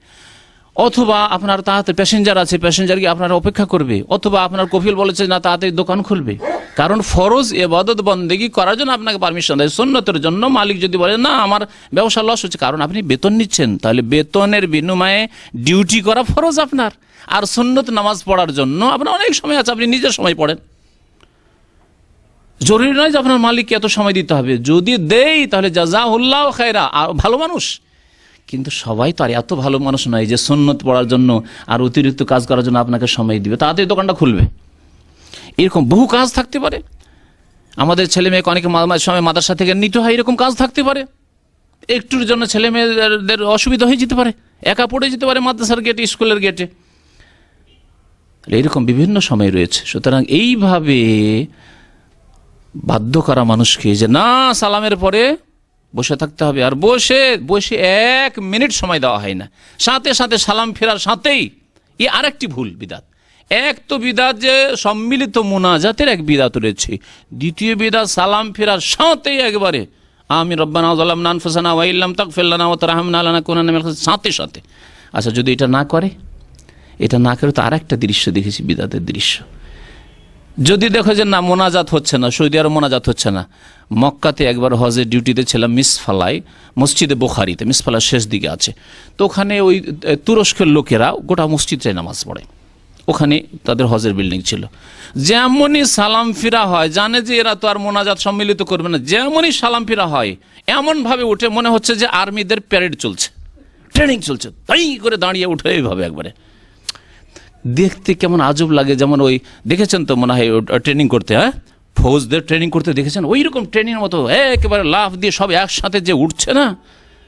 অথবা আপনার তাড়াতাড়ি প্যাসেঞ্জার আছে, প্যাসেঞ্জারকে আপনারা অপেক্ষা করবে, অথবা আপনার কফিল বলেছে না তাড়াতাড়ি দোকান খুলবে। কারণ ফরজ ইবাদত বন্দেগী করার জন্য আপনাকে পারমিশন দেয়। সুন্নতের জন্য মালিক যদি বলে না আমার ব্যবসা লস হচ্ছে, কারণ আপনি বেতন নিচ্ছেন, তাহলে বেতনের বিনিময়ে ডিউটি করা ফরজ আপনার। আর সুন্নত নামাজ পড়ার জন্য আপনার অনেক সময় আছে, আপনি নিজের সময় পড়েন। জরুরি নয় যে আপনার মালিককে এত সময় দিতে হবে, যদি দেই তাহলে জাযাহুল্লাহু খায়রা, ভালো মানুষ। কিন্তু সবাই তো আর এত ভালো মানুষ নয় যে সুন্নত পড়ার জন্য আর অতিরিক্ত কাজ করার জন্য আপনাকে সময় দিবে, তাড়াতাড়ি দোকানটা খুলবে। এরকম বহু কাজ থাকতে পারে। আমাদের ছেলে মেয়েকে অনেক সময় মাদ্রাসা থেকে নিতে হয়, এরকম কাজ থাকতে পারে। একটুর জন্য ছেলে মেয়েদের অসুবিধা হয়ে যেতে পারে, একা পড়ে যেতে পারে মাদ্রাসার গেটে, স্কুলের গেটে, এইরকম বিভিন্ন সময় রয়েছে। সুতরাং এইভাবে বাধ্য করা মানুষকে যে না সালামের পরে বসে থাকতে হবে, আর বসে 1 মিনিট সময় দেওয়া হয় না, সাথে সাথে সালাম ফেরার সাথেই, এ আরেকটি ভুল বিদাত। এক তো বিদাত যে সম্মিলিত মুনাজাতের এক বিদাত রয়েছে, দ্বিতীয় বিদাত সালাম ফেরার সাথেই একবারে আমিন রব্বানা যালামনা আনফুসানা ওয়া ইল্লাম তাগফির লানা ওয়া তারহামনা লানাকুনান্না মিনাল খাসিরিন, সাথে সাথে। আচ্ছা, যদি এটা না করে তো আরেকটা দৃশ্য দেখেছি, বিদাতের দৃশ্য। যদি দেখো যে না মোনাজাত হচ্ছে না, সৌদি আরব মোনাজাত হচ্ছে না। মক্কাতে একবার হজের ডিউটিতে ছিলাম, মিসফালায়, মসজিদে বুখারীতে, মিসফালার শেষ দিকে আছে। তো ওখানে ওই তুরস্কের লোকেরা গোটা মসজিদে নামাজ পড়ে, ওখানে তাদের হজের বিল্ডিং ছিল। যেমনই সালাম ফিরা হয়, জানে যে এরা তো আর মোনাজাত সম্মিলিত করবে না, যেমনই সালাম ফিরা হয় এমনভাবে উঠে মনে হচ্ছে যে আর্মিদের প্যারেড চলছে, ট্রেনিং চলছে, তাই করে দাঁড়িয়ে উঠে এইভাবে একবারে। দেখতে কেমন আজব লাগে। যেমন ওই দেখেছেন তো মনে হয় ট্রেনিং করতে, হ্যাঁ ফৌজদের ট্রেনিং করতে দেখেছেন, ওই রকম ট্রেনিংয়ের মতো একেবারে লাফ দিয়ে সব একসাথে যে উঠছে না,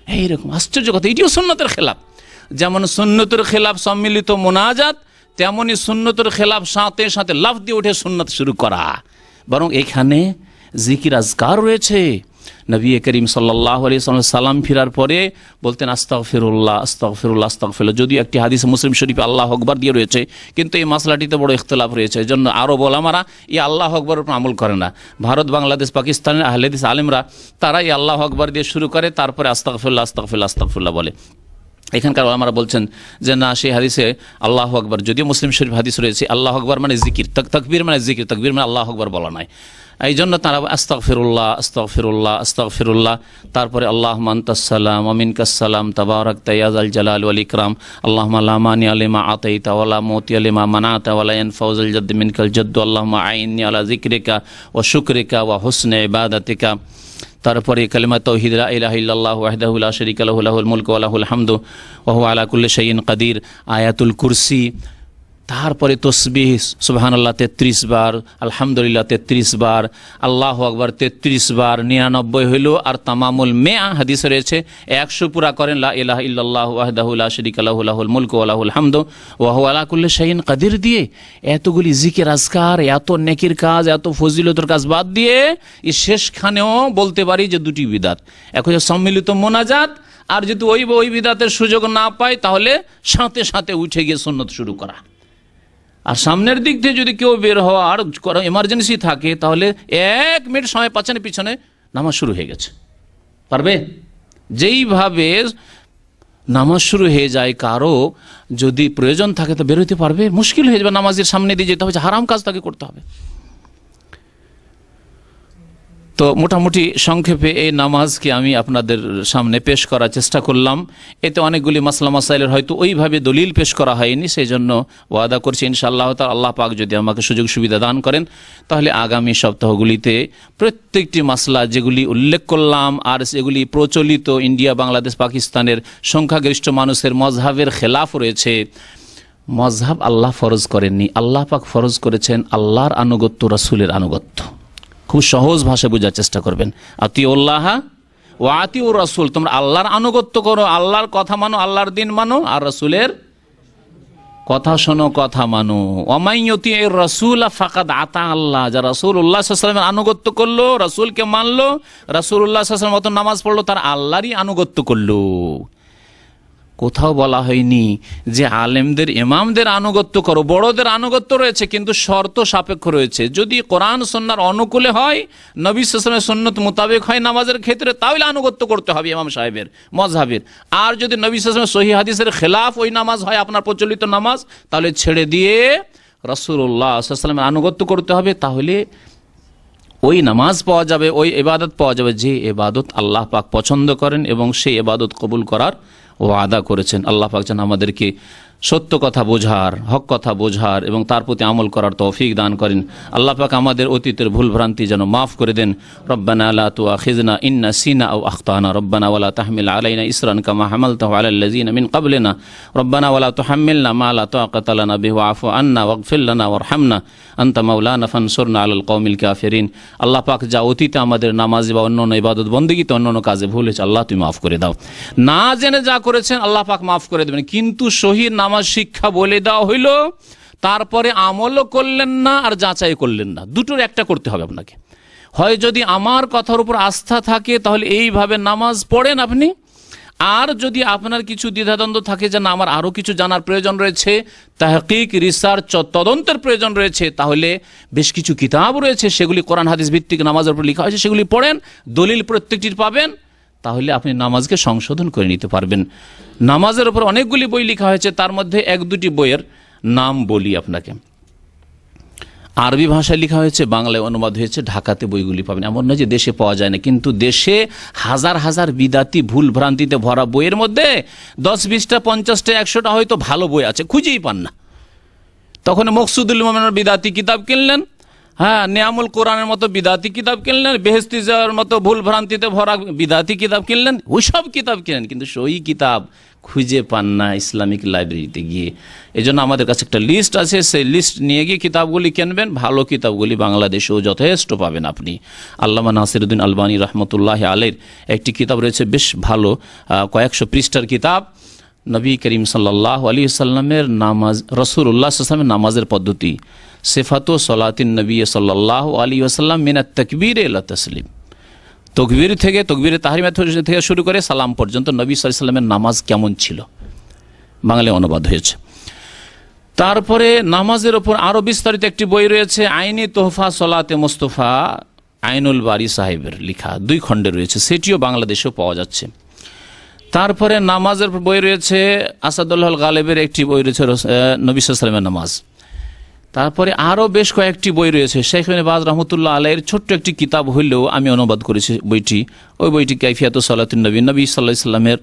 এইরকম আশ্চর্য কথা। এটিও সুন্নতের খেলাফ। যেমন সুন্নতের খেলাফ সম্মিলিত মোনাজাত, তেমনই সুন্নতের খেলাফ সাথে সাথে লাফ দিয়ে উঠে সুন্নত শুরু করা। বরং এখানে জিকির আজকার রয়েছে। নবী করিম সাল্লাল্লাহু আলাইহি ওয়াসাল্লাম সালাম ফিরার পরে বলতেন আস্তাগফিরুল্লাহ আস্তাগফিরুল্লাহ আস্তাগফিরুল্লাহ। যদিও একটি হাদিস মুসলিম শরীফে আল্লাহু আকবার দিয়ে রয়েছে, কিন্তু এই মাসলাটিতে বড় ইখতিলাফ রয়েছে। এজন্য আরব ওলামারা এই আল্লাহু আকবরের উপর আমল করে না। ভারত, বাংলাদেশ, পাকিস্তানের আহলে হাদিস আলেমরা তারা এই আল্লাহু আকবার দিয়ে শুরু করে, তারপরে আস্তাগফিরুল্লাহ আস্তাগফিরুল্লাহ আস্তাগফিরুল্লাহ বলে। এখানকার ওলামারা বলছেন যে না, সেই হাদিসে আল্লাহু আকবার, যদিও মুসলিম শরীফ হাদিস রয়েছে আল্লাহু আকবার মানে জিকির, তাকবীর মানে জিকির, তাকবীর মানে আল্লাহু আকবার বলা নয়। এই জন্য তারা আস্তাগফিরুল্লাহ আস্তাগফিরুল্লাহ আস্তাগফিরুল্লাহ, তারপরে আল্লাহুম্মা আনতাস সালাম ওয়া মিনকাস সালাম তাবারাকতা ইয়া যাল জালালি ওয়াল ইকরাম, আল্লাহুম্মা লা মানিআ লিমা আতাইতা ওয়া লা মুতিয়া লিমা মানাতা ওয়া লা ইয়ানফাউ যাল জাদ্দি মিনকাল জাদ্দু, আল্লাহুম্মা আইন্নি আলা যিকরিকা ওয়া শুকরিকা ওয়া হুসনি ইবাদাতিকা। তারপরে কালিমা তাওহীদ লা ইলাহা ইল্লাল্লাহু ওয়াহদাহু লা শারীকা লাহু লাহুল মুলকু ওয়া লাহুল হামদু ওয়া হুয়া আলা কুল্লি শাইইন কাদির, আয়াতুল কুরসি, তারপরে তসবিহ সুবহানাল্লাহ 33 বার, আলহামদুলিল্লাহ 33 বার, আল্লাহু আকবার 33 বার, 99 হইল। আর তামামুল মিয়া হাদিস রয়েছে 100 পুরা করেন লা ইলাহা ইল্লাল্লাহু ওয়াহদাহু লা শারীকা লাহু লাহুল মুলকু ওয়া লাহুল হামদু ওয়া হুয়া আলা কুল্লি শাইইন কাদির দিয়ে এতগুলি জিকির আজকার, এত নেকির কাজ, এত ফজিলতের কাজ বাদ দিয়ে এই শেষখানেও বলতে পারি যে দুটি বিদাত, এক হচ্ছে সম্মিলিত মোনাজাত, আর যদি ওই বিদাতের সুযোগ না পায় তাহলে সাথে সাথে উঠে গিয়ে সুন্নত শুরু করা। আর সামনের দিক থেকে যদি কেউ বের হওয়ার এমার্জেন্সি থাকে তাহলে 1 মিনিট সময় পাচ্ছেন, পিছনে নামাজ শুরু হয়ে গেছে, পারবে। যেইভাবে নামাজ শুরু হয়ে যায়, কারো যদি প্রয়োজন থাকে তো বেরোতে পারবে, মুশকিল হয়ে যাবে, নামাজের সামনে দিয়ে যেতে হবে, হারাম কাজ তাকে করতে হবে। তো মোটামুটি সংক্ষেপে এই নামাজকে আমি আপনাদের সামনে পেশ করার চেষ্টা করলাম। এতে অনেকগুলি মাসলা মাসাইলের হয়তো ওইভাবে দলিল পেশ করা হয়নি, সেই জন্য ওয়াদা করছি ইনশাআল্লাহ তাআলা আল্লাহ পাক যদি আমাকে সুযোগ সুবিধা দান করেন তাহলে আগামী সপ্তাহগুলিতে প্রত্যেকটি মাসলা যেগুলি উল্লেখ করলাম আর সেগুলি প্রচলিত ইন্ডিয়া, বাংলাদেশ, পাকিস্তানের সংখ্যাগরিষ্ঠ মানুষের মজহাবের খেলাফ রয়েছে। মজহাব আল্লাহ ফরজ করেননি, আল্লাহ পাক ফরজ করেছেন আল্লাহর আনুগত্য, রাসূলের আনুগত্য। খুব সহজ ভাষায় বোঝার চেষ্টা করবেন। আতিউল্লাহ ওয়া আতিউর রাসূল, তোমরা আল্লাহর আনুগত্য করো, আল্লাহর কথা মানো, আল্লাহর দিন মানো, আর রাসূলের কথা শোনো, কথা মানো। ওয়া মান ইউতিইর রাসূল ফাকাদ আতা আল্লাহ, যারা রাসূলুল্লাহ সাল্লাল্লাহু আলাইহি ওয়াসাল্লামের আনুগত্য করলো, রাসূলকে মানলো, রাসূলুল্লাহ সাল্লাল্লাহু আলাইহি ওয়াসাল্লামের মতো নামাজ পড়লো, তার আল্লাহরই আনুগত্য করলো। কোথাও বলা হয়নি যে আলেমদের, ইমামদের আনুগত্য করো। বড়দের আনুগত্য রয়েছে কিন্তু শর্ত সাপেক্ষ রয়েছে। যদি কোরআন সুন্নাহর অনুকূলে হয়, নবী সাল্লাল্লাহু আলাইহি ওয়াসাল্লামের সুন্নত মোতাবেক হয় নামাজের ক্ষেত্রে, তাহলে আনুগত্য করতে হবে ইমাম সাহেবের মযহাবের। আর যদি নবী সাল্লাল্লাহু আলাইহি ওয়াসাল্লামের সহিহ হাদিসের খেলাফ ওই নামাজ হয়, আপনার প্রচলিত নামাজ, তাহলে ছেড়ে দিয়ে রাসূলুল্লাহ সাল্লাল্লাহু আলাইহি ওয়াসাল্লামের আনুগত্য করতে হবে। তাহলে ওই নামাজ পাওয়া যাবে, ওই ইবাদত পাওয়া যাবে যে ইবাদত আল্লাহ পাক পছন্দ করেন এবং সেই ইবাদত কবুল করার ওয়াদা করেছেন। আল্লাহ পাক যেন আমাদেরকে সত্য কথা বোঝার, হক কথা বোঝার এবং তার প্রতি আমল করার তৌফিক দান করেন। আল্লাহ পাক আমাদের অতীতের ভুল ভ্রান্তি যেন মাফ করে দেন। রব্বানা লা তুআখিযনা ইন নাসিনা আও আখতানা, রব্বানা ওয়ালা তাহমিল আলাইনা ইসরান কামা হামালতাহু আলাল লাযিনা মিন ক্বাবলিনা, রব্বানা ওয়ালা তুহাম্মিলনা মা লা তাকাতা লানা বিহি ওয়া'ফু আন্না ওয়াগফির লানা ওয়ারহামনা আনতা মাওলানা ফানসুরনা আলাল কওমিল কাফিরিন। আল্লাহ পাক যা অতীতে আমাদের নামাজ বা অন্যান্য ইবাদত বন্দেগীতে অন্যান্য কাজে ভুল হয়েছে, আল্লাহ তুমি মাফ করে দাও। না জেনে যা করেছেন আল্লাহ পাক মাফ করে দেবেন। কিন্তু সহিহ নামাজ শিক্ষা বলে দেওয়া হইল, তারপরে আমলও করলেন না আর যাচাই করলেন না, দুটোর একটা করতে হবে আপনাকে। হয় যদি আমার কথার উপর আস্থা থাকে তাহলে এইভাবে নামাজ পড়েন আপনি, আর যদি আপনার কিছু দ্বিধাদ্বন্দ্ব থাকে যে না আমার আরও কিছু জানার প্রয়োজন রয়েছে, তাহকিক, রিসার্চ, তদন্তের প্রয়োজন রয়েছে, তাহলে বেশ কিছু কিতাব রয়েছে, সেগুলি কোরআন হাদিস ভিত্তিক নামাজের উপর লেখা হয়েছে, সেগুলি পড়েন, দলিল প্রত্যেকটির পাবেন, তাহলে আপনি নামাজকে সংশোধন করে নিতে পারবেন। নামাজের উপর অনেকগুলি বই লেখা হয়েছে, তার মধ্যে 1-2টি বইয়ের নাম বলি আপনাকে। আরবি ভাষায় লেখা হয়েছে, বাংলায় অনুবাদ হয়েছে, ঢাকাতে বইগুলি পাবেন। এমন নয় যে দেশে পাওয়া যায় না, কিন্তু দেশে হাজার হাজার বিদাতি ভুল ভ্রান্তিতে ভরা বইয়ের মধ্যে 10-20টা 50টা 100টা হয়তো ভালো বই আছে, খুঁজেই পান না। তখন মকসুদুল মোমেনের বিদাতি কিতাব কিনলেন, হ্যাঁ, নিয়ামুল কোরআনের মতো বিদাতি কিতাব কিনলেন, বেহেশতি যাওয়ার মতো ভুল ভ্রান্তিতে ভরা বিদাতি কিতাব কিনলেন, ওইসব কিতাব কিনেন, কিন্তু সহি কিতাব খুঁজে পান না ইসলামিক লাইব্রেরিতে গিয়ে। এই জন্য আমাদের কাছে একটা লিস্ট আছে, সেই লিস্ট নিয়ে গিয়ে কিতাবগুলি কিনবেন। ভালো কিতাবগুলি বাংলাদেশেও যথেষ্ট পাবেন আপনি। আল্লামা নাসিরউদ্দিন আলবানী রহমতুল্লাহ আলাইহির একটি কিতাব রয়েছে, বেশ ভালো, কয়েকশো পৃষ্ঠার কিতাব, নবী করিম সাল্লাল্লাহু আলাইহি ওয়াসাল্লামের নামাজ, রাসূলুল্লাহ সাল্লাল্লাহু আলাইহি ওয়াসাল্লামের নামাজের পদ্ধতি, সিফাতু সলাতিন নবী সাল্লাল্লাহু আলাইহি ওয়াসাল্লাম মিনাত তাকবীর ইলা তাসলিম, তকবীর থেকে, তকবীরে তাহরিমা থেকে শুরু করে সালাম পর্যন্ত নবী সাল্লাল্লাহু আলাইহি ওয়াসাল্লামের নামাজ কেমন ছিল, বাংলায় অনুবাদ হয়েছে। তারপরে নামাজের ওপর আরও বিস্তারিত একটি বই রয়েছে, আইনি তোহফা সলাতে মুস্তফা, আইনুল বারি সাহেবের লেখা, 2 খণ্ডে রয়েছে, সেটিও বাংলাদেশেও পাওয়া যাচ্ছে। তারপরে নামাজের বই রয়েছে আসাদুল্লাহ গালেবের একটি বই রয়েছে নবী সাল্লাল্লাহু আলাইহি ওয়াসাল্লামের নামাজ। তারপরে আরও বেশ কয়েকটি বই রয়েছে। শেখ ইবনে বাজ রহমতুল্লাহ আলাইহির ছোট্ট একটি কিতাব হইলেও আমি অনুবাদ করেছি বইটি। ওই বইটি কাইফিয়াতুস সালাতুন নবী, নবী সাল্লাল্লাহু আলাইহি ওয়াসাল্লামের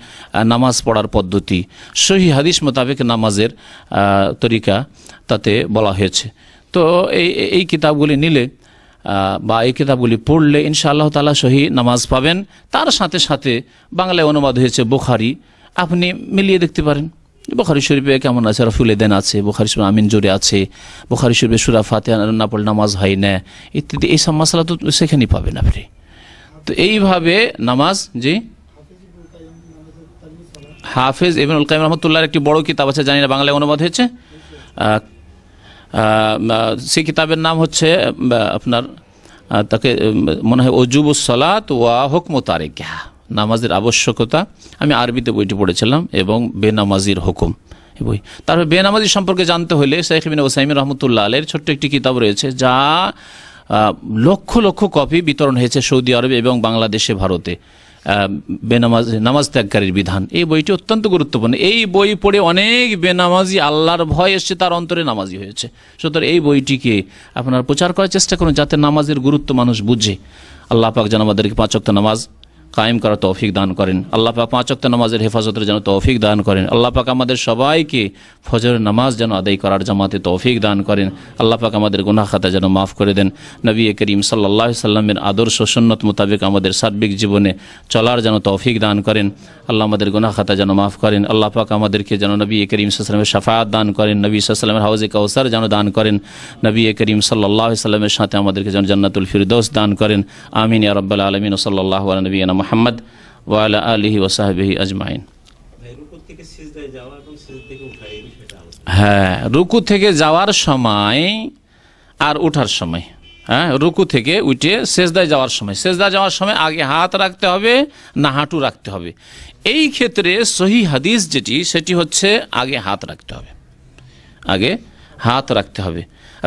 নামাজ পড়ার পদ্ধতি, সহিহ হাদিস মোতাবেক নামাজের তরিকা তাতে বলা হয়েছে। তো এই কিতাবগুলি নিলে বা এই কিতাবগুলি পড়লে ইনশাআল্লাহ তাআলা সহি নামাজ পাবেন। তার সাথে সাথে বাংলায় অনুবাদ হয়েছে বুখারী, আপনি মিলিয়ে দেখতে পারেন। বুখারী শরীফে কেমন আছে, রফুল এদেন আছে, বুখারী শরীফে আমিন জোরে আছে, বুখারী শরীফে সূরা ফাতিহা না পড়লে নামাজ হয় না ইত্যাদি, এই সব মাসলা তো সেখানেই পাবেন আপনি। তো এইভাবে নামাজ, জি হাফেজ ইবনুল কাইয়িম রহমাতুল্লাহর একটি বড় কিতাব আছে, জানি না বাংলায় অনুবাদ হয়েছে। সেই কিতাবের নাম হচ্ছে আপনার তাকে মনে হয় ওজুবুস সালাত ওয়া হুকমু তারিকিহা, নামাজের আবশ্যকতা। আমি আরবিতে বইটি পড়েছিলাম, এবং বেনামাজির হুকুম এই বই। তারপর বেনামাজি সম্পর্কে জানতে হলে শেখ ইবনে উসাইমিন রহমতুল্লাহ আলাইহির ছোট্ট একটি কিতাব রয়েছে, যা লক্ষ লক্ষ কপি বিতরণ হয়েছে সৌদি আরবে এবং বাংলাদেশে, ভারতে। নামাজ ত্যাগকারীর বিধান, এই বইটি অত্যন্ত গুরুত্বপূর্ণ। এই বই পড়ে অনেক বেনামাজি আল্লাহর ভয় এসছে, তার অন্তরে নামাজি হয়েছে। সুতরাং এই বইটিকে আপনার প্রচার করার চেষ্টা করুন, যাতে নামাজের গুরুত্ব মানুষ বুঝে। আল্লাহ পাক যেন আমাদেরকে 5 ওয়াক্ত নামাজ কায়েম করার তৌফিক দান করেন। আল্লাহ পাক 5 ওয়াক্ত নামাজের হেফাজতের যেন তৌফিক দান করেন। আল্লাহ পাক আমাদের সবাইকে ফজরের নামাজ যেন আদায় করার জামাতে তৌফিক দান করেন। আল্লাহ পাক আমাদের গুনাহ খাতা যেন মাফ করে দেন। নবী করিম সাল্লাল্লাহু আলাইহি সাল্লামের আদর্শ সুন্নত মোতাবেক আমাদের সার্বিক জীবনে চলার যেন তৌফিক দান করেন। আল্লাহ আমাদের গুনাহ খাতা যেন মাফ করেন। আল্লাহ পাক আমাদেরকে যেন নবী করিম সাল্লাল্লাহু আলাইহি ওয়াসাল্লামের শাফাআত দান করেন, নবী সাল্লাল্লাহু আলাইহি ওয়াসাল্লামের হাউজে কাউসার যেন দান করেন, নবী করিম সাল্লাল্লাহু আলাইহি ওয়াসাল্লামের সাথে আমাদেরকে যেন জান্নাতুল ফিরদৌস দান করেন। আমিন ইয়া রাব্বাল আলামিন। সাল্লাল্লাহু আলা নবিয়িনা মুহাম্মদ ওয়া আলা আলিহি ওয়া সাহবিহি আজমাইন। হ্যাঁ, রুকু থেকে যাওয়ার সময় আর ওঠার সময়, হ্যাঁ, রুকু থেকে উঠে সেজদায় যাওয়ার সময়, সেজদা যাওয়ার সময় আগে হাত রাখতে হবে না হাঁটু রাখতে হবে? এই ক্ষেত্রে সহি হাদিস যেটি, সেটি হচ্ছে আগে হাত রাখতে হবে, আগে হাত রাখতে হবে।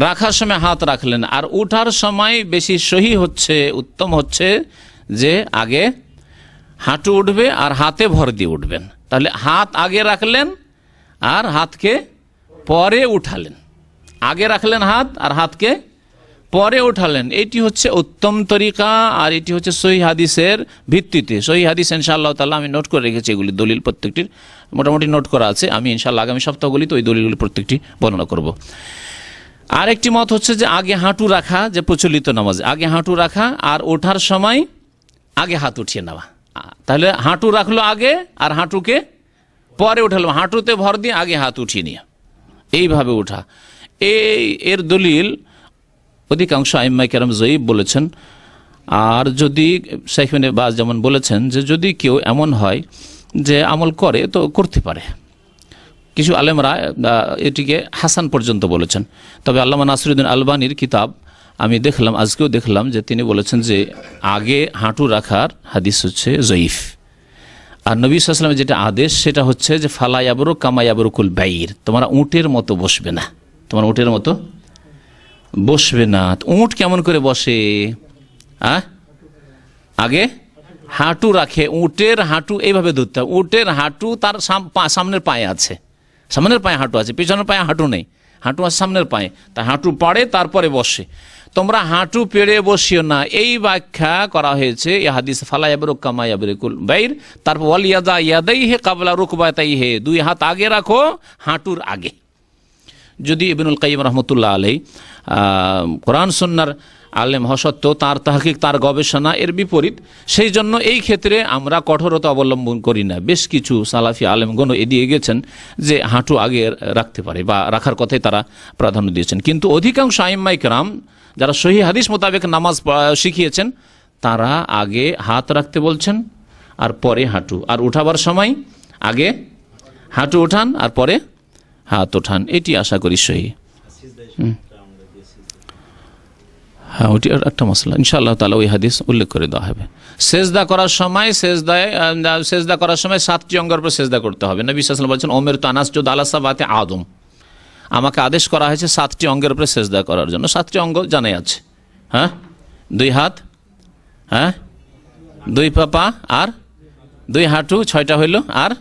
রাখার সময় হাত রাখলেন, আর ওঠার সময় বেশি সহি হচ্ছে, উত্তম হচ্ছে যে আগে হাঁটু উঠবে আর হাতে ভর দিয়ে উঠবেন। তাহলে হাত আগে রাখলেন আর হাতকে পরে উঠালেন, আগে রাখলেন হাত আর হাতকে পরে উঠালেন। এটি হচ্ছে উত্তম তরিকা, আর এটি হচ্ছে সহিহ হাদিসের ভিত্তিতে। সহিহ হাদিস ইনশাআল্লাহ তাআলা আমি নোট করে রেখেছি, এগুলি দলিল প্রত্যেকটির মোটামুটি নোট করা আছে। আমি ইনশাআল্লাহ আগামী সপ্তাহগুলিতে ওই দলিলগুলি প্রত্যেকটি বর্ণনা করব। আরেকটি মত হচ্ছে যে আগে হাঁটু রাখা, যে প্রচলিত নামাজে আগে হাঁটু রাখা, আর ওঠার সময় আগে হাত উঠিয়ে নেওয়া। তাহলে হাঁটু রাখলো আগে আর হাঁটুকে পরে উঠালো, হাঁটুতে ভর দিয়ে আগে হাত উঠিয়ে নিয়ে এইভাবে ওঠা। এর দলিল অধিকাংশ আইম্মায়ে কেরাম জয়ীফ বলেছেন। আর যদি শেখ ইবনে বাজ যেমন বলেছেন যে যদি কেউ এমন হয় যে আমল করে তো করতে পারে, কিছু আলেমরা এটিকে হাসান পর্যন্ত বলেছেন। তবে আল্লামা নাসিরুদ্দিন আলবানীর কিতাব আমি দেখলাম, আজকেও দেখলাম যে তিনি বলেছেন যে আগে হাঁটু রাখার হাদিস হচ্ছে জয়ীফ। আর নবী সাল্লাল্লাহু আলাইহি ওয়াসাল্লামের যেটা আদেশ সেটা হচ্ছে যে ফালা ইয়াবরু কামা ইয়াবরুকুল বাইর, তোমরা উটের মতো বসবে না, তোমরা উটের মতো বসবে না। উট কেমন করে বসে? আগে হাঁটু রাখে, উটের হাঁটু এইভাবে ধরতে হবে। উটের হাঁটু তার সামনের পায়ে আছে, সামনের পায়ে হাঁটু আছে, পিছনের পায়ে হাঁটু নেই, হাঁটু আছে সামনের পায়ে, তা হাঁটু পাড়ে তারপরে বসে। তোমরা হাঁটু পেড়ে বসিও না, এই ব্যাখ্যা করা হয়েছে এই হাদিস ফালা ইয়াবরু কামা ইয়াবরুকুল বাইর। তারপর ওয়াল ইয়াদা ইয়াদাইহি কাবলা রুকবাতাইহি, দুই হাত আগে রাখো হাঁটুর আগে। যদি ইবনুল কাইয়িম রাহমাতুল্লাহ আলাইহি কোরআন সুন্নাহর আলেম হওয়া সত্ত্বেও তার তাহকিক, তার গবেষণা এর বিপরীত, সেই জন্য এই ক্ষেত্রে আমরা কঠোরতা অবলম্বন করি না। বেশ কিছু সালাফি আলেমগণ এদিকে গেছেন যে হাঁটু আগে রাখতে পারে বা রাখার কথাই তারা প্রাধান্য দিয়েছেন। কিন্তু অধিকাংশ আইম্মায়ে কেরাম যারা সহিহ হাদিস মোতাবেক নামাজ শিখিয়েছেন তারা আগে হাত রাখতে বলছেন আর পরে হাঁটু, আর উঠাবার সময় আগে হাঁটু ওঠান আর পরে হাত ওঠান। এটি আশা করি সহিহ। হ্যাঁ, ওটি একটা মশলা ইনশাআল্লাহ তাআলা ওই হাদিস উল্লেখ করে দেওয়া হবে। সেজদা করার সময় সেজদা করার সময় 7টি অঙ্গের উপর সেজদা করতে হবে। নবী সাল্লাল্লাহু আলাইহি ওয়াসাল্লাম বলেছেন ওমেরতু আন আসজুদা আলা সাবআতি আযম, আমাকে আদেশ করা হয়েছে 7টি অঙ্গের উপরে সেজদা করার জন্য। 7টি অঙ্গ জানাই আছে, হ্যাঁ, 2 হাত, হ্যাঁ, 2 পা আর 2 হাঁটু 6টা হইল। আর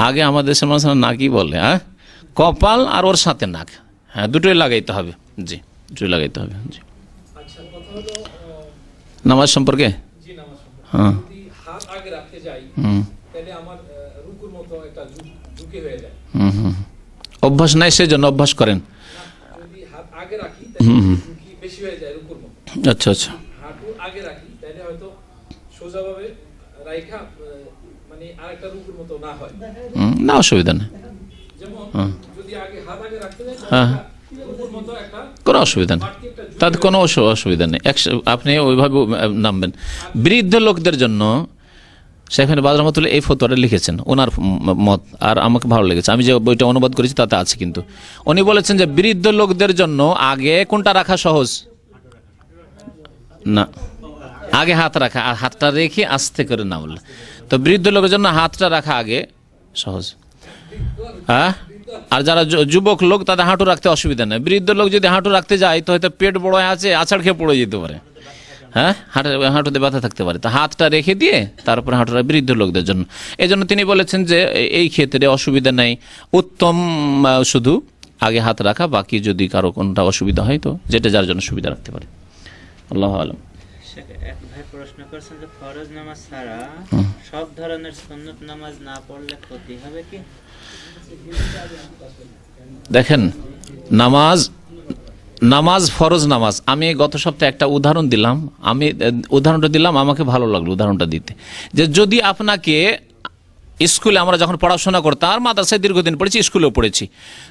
আগে আমাদের দেশের মানুষ নাকই বলে, কপাল আর ওর সাথে নাক, হ্যাঁ দুটোই লাগাইতে হবে। জি, দুটোই লাগাইতে হবে। জি, নামাজ সম্পর্কে হ্যাঁ অভ্যাস নাই, সেজন্য অভ্যাস করেন। আচ্ছা আচ্ছা, না অসুবিধা নেই, হ্যাঁ কোনো অসুবিধা নেই, তাতে কোনো অসুবিধা নেই। আপনি ওইভাবে নামবেন। বৃদ্ধ লোকদের জন্য সেখানে বাদ রহমতুল্লাহ এই ফতোয়াটা লিখেছেন, ওনার মত, আর আমাকে ভালো লেগেছে। আমি যে বইটা অনুবাদ করেছি তাতে আছে, কিন্তু উনি বলেছেন যে বৃদ্ধ লোকদের জন্য আগে কোনটা রাখা সহজ না, আগে হাত রাখা, আর হাতটা রেখে আস্তে করে নামল। তো বৃদ্ধ লোকের জন্য হাতটা রাখা আগে সহজ। হ্যাঁ, আর যারা যুবক লোক তাদের হাঁটু রাখতে অসুবিধা নেই। বৃদ্ধ লোক যদি হাঁটু রাখতে যায় তো হয়তো পেট বড় আছে, আছাড় খেয়ে পড়ে যেতে পারে, হ্যাঁ হাঁটুতে ব্যথা থাকতে পারে। তো হাতটা রেখে দিয়ে তারপরে হাঁটুটা বৃদ্ধ লোকদের জন্য। এই জন্য তিনি বলেছেন যে এই ক্ষেত্রে অসুবিধা নেই, উত্তম শুধু আগে হাত রাখা, বাকি যদি কারো কোনটা অসুবিধা হয় তো যেটা যার জন্য সুবিধা রাখতে পারে। আল্লাহু আলাম। এক ভাই প্রশ্ন করছেন যে ফরজ নামাজ ছাড়া সব ধরনের সুন্নত নামাজ না পড়লে ক্ষতি হবে কি? দেখেন, নামাজ ফরজ নামাজ, আমি গত সপ্তাহে একটা উদাহরণ দিলাম, উদাহরণটা দিলাম, আমাকে ভালো লাগলো উদাহরণটা দিতে, যে যদি আপনাকে স্কুলে আমরা যখন পড়াশোনা করতাম, আর মাদ্রাসায় দীর্ঘদিন পড়েছি, স্কুলেও পড়েছি,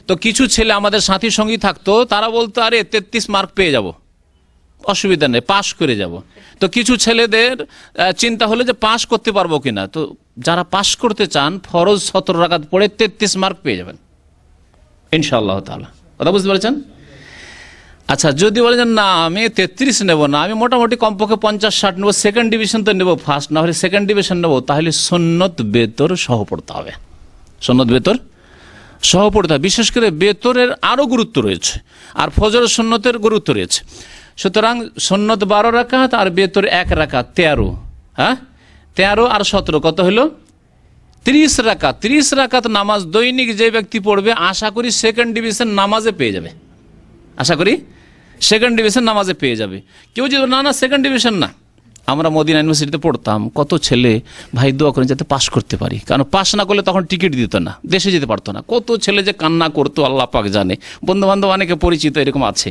তো কিছু ছেলে আমাদের সাথী সঙ্গী থাকতো, তারা বলতো আরে 33 মার্ক পেয়ে যাব, অসুবিধা নেই, পাশ করে যাব। তো কিছু ছেলেদের চিন্তা হলো যে পাশ করতে পারবো কিনা, তো যারা পাশ করতে চান ফরজ 17 রাকাত পড়ে 33 মার্ক পেয়ে যাবেন ইনশাআল্লাহ তাআলা। কথা বুঝতে পারছেন? আচ্ছা, যদি বলেন না আমি 33 নেব না, আমি মোটামুটি কমপক্ষে 50-60 নেব, সেকেন্ড ডিভিশন তো নেব, ফার্স্ট না হলে সেকেন্ড ডিভিশন নেব, তাহলে সুন্নত বেতর সহ পড়তে হবে। সুন্নত বেতর সহ পড়তে হবে। বিশেষ করে বেতরের আরও গুরুত্ব রয়েছে, আর ফজর সুন্নতের গুরুত্ব রয়েছে। সুতরাং সুন্নত 12 রাকাত আর বেতর 1 রাকাত 13, হ্যাঁ 13 আর 17 কত হলো? 30 রাকাত। 30 রাকাত নামাজ দৈনিক যে ব্যক্তি পড়বে, আশা করি সেকেন্ড ডিভিশন নামাজে পেয়ে যাবে, আশা করি সেকেন্ড ডিভিশন নামাজে পেয়ে যাবে। কেউ যদি না সেকেন্ড ডিভিশন না, আমরা মদিনা ইউনিভার্সিটিতে পড়তাম, কত ছেলে ভাই দোয়া করেন যাতে পাশ করতে পারি, কারণ পাশ না করলে তখন টিকিট দিত না, দেশে যেতে পারতো না। কত ছেলে যে কান্না করতো আল্লাহ পাক জানে। বন্ধু বান্ধব অনেকে পরিচিত এরকম আছে,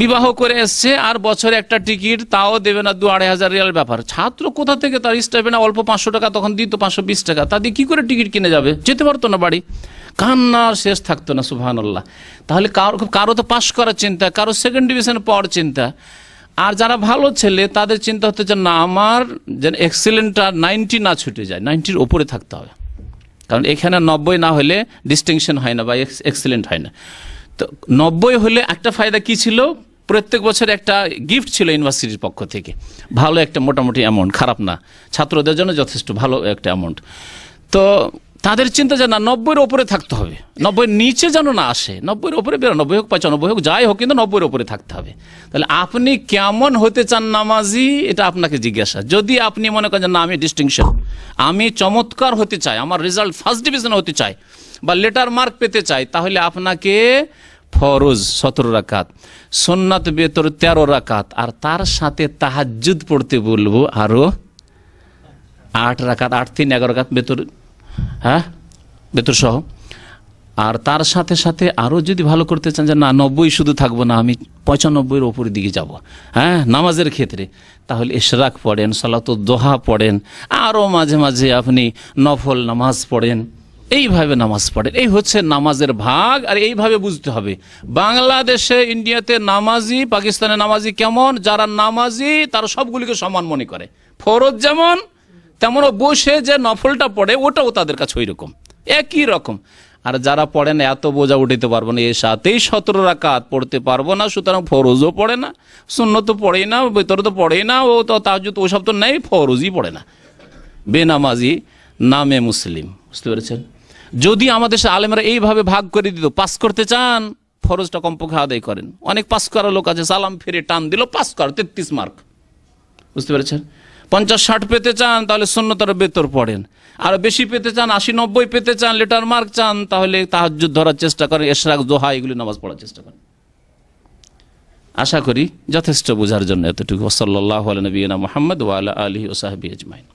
বিবাহ করে এসছে আর বছরে একটা টিকিট তাও দেবে না, 2-2,500 রিয়াল ব্যাপার। ছাত্র কোথা থেকে, তার স্টাইপেন্ড অল্প 500 টাকা তখন দিত, 520 টাকা, তা দিয়ে কি করে টিকিট কিনে যাবে, যেতে পারতো না বাড়ি, কান্নার শেষ থাকতো না। সুবহানাল্লাহ। তাহলে কারো তো পাশ করার চিন্তা, কারো সেকেন্ড ডিভিশন পাওয়ার চিন্তা। আর যারা ভালো ছেলে তাদের চিন্তা হতে যে না আমার যেন এক্সিলেন্টটা 90 না ছুটে যায়, 90-র ওপরে থাকতে হবে, কারণ এখানে 90 না হলে ডিস্টিংশন হয় না বা এক্সিলেন্ট হয় না। তো 90 হলে একটা ফায়দা কি ছিল, প্রত্যেক বছর একটা গিফট ছিল ইউনিভার্সিটির পক্ষ থেকে, ভালো একটা মোটামুটি অ্যামাউন্ট, খারাপ না, ছাত্রদের জন্য যথেষ্ট ভালো একটা অ্যামাউন্ট। তো তাদের চিন্তা যে না 90-র ওপরে থাকতে হবে, 90-র নিচে যেন না আসে, 90-র ওপরে 92 হোক 95 হোক যাই হোক, কিন্তু 90-র ওপরে থাকতে হবে। তাহলে আপনি কেমন হতে চান নামাজি, এটা আপনাকে জিজ্ঞাসা। যদি আপনি মনে করেন না আমি ডিস্টিংশন, আমি চমৎকার হতে চাই, আমার রেজাল্ট ফার্স্ট ডিভিশন হতে চাই বা লেটার মার্ক পেতে চাই, তাহলে আপনাকে ফরজ 17 রাকাত, সুন্নাত বেতর 13 রাকাত, আর তার সাথে তাহাজ্জুদ পড়তে বলবো আরো 8 রাকাত, 8-3-11 রাকাত বেতর, হ্যাঁ বেতর সহ। আর তার সাথে সাথে আরো যদি ভালো করতে চান যে না 90 শুধু থাকবো না, আমি 95-এর ওপরের দিকে যাব, হ্যাঁ নামাজের ক্ষেত্রে, তাহলে ইশরাক পড়েন, সালাতুদ দোহা পড়েন, আরও মাঝে মাঝে আপনি নফল নামাজ পড়েন, এইভাবে নামাজ পড়েন। এই হচ্ছে নামাজের ভাগ। আর এইভাবে বুঝতে হবে বাংলাদেশে, ইন্ডিয়াতে নামাজি, পাকিস্তানে নামাজি কেমন, যারা নামাজি তারা সবগুলিকে সমান মনে করে, ফরজ যেমন তেমনও বসে যে নফলটা পড়ে ওটাও তাদের কাছে ওই রকম, একই রকম। আর যারা পড়ে না এত বোঝা উঠাইতে পারবো না, এর সাথেই 17 রাকাত পড়তে পারবো না, সুতরাং ফরজও পড়ে না, সুন্নত তো পড়েই না, বেতর তো পড়েই না, ও তো তাহাজ্জুদ ওসব তো নেই, ফরজই পড়ে না, বেনামাজি নামে মুসলিম। বুঝতে পেরেছেন? যদি আমাদের আলেমরা এইভাবে ভাগ করে দিত, পাস করতে চান ফরজটা কমপক্ষে আদায় করেন। অনেক পাস করা লোক আছে, সালাম ফিরে টান দিল, পাস কর 33 মার্ক। বুঝতে পেরেছেন? 50-60 পেতে চান তাহলে সুন্নতের বেতর পড়েন, আর বেশি পেতে চান 80-90 পেতে চান, লেটার মার্ক চান, তাহলে তাহাজ্জুদ ধরার চেষ্টা করেন, ইশরাক, দোহা এগুলি নামাজ পড়ার চেষ্টা করেন। আশা করি যথেষ্ট বোঝার জন্য এতটুকু। সাল্লাল্লাহু আলা নবিয়িনা মুহাম্মদ ওয়া আলা আলিহি ওয়া সাহবিহি আজমাইন।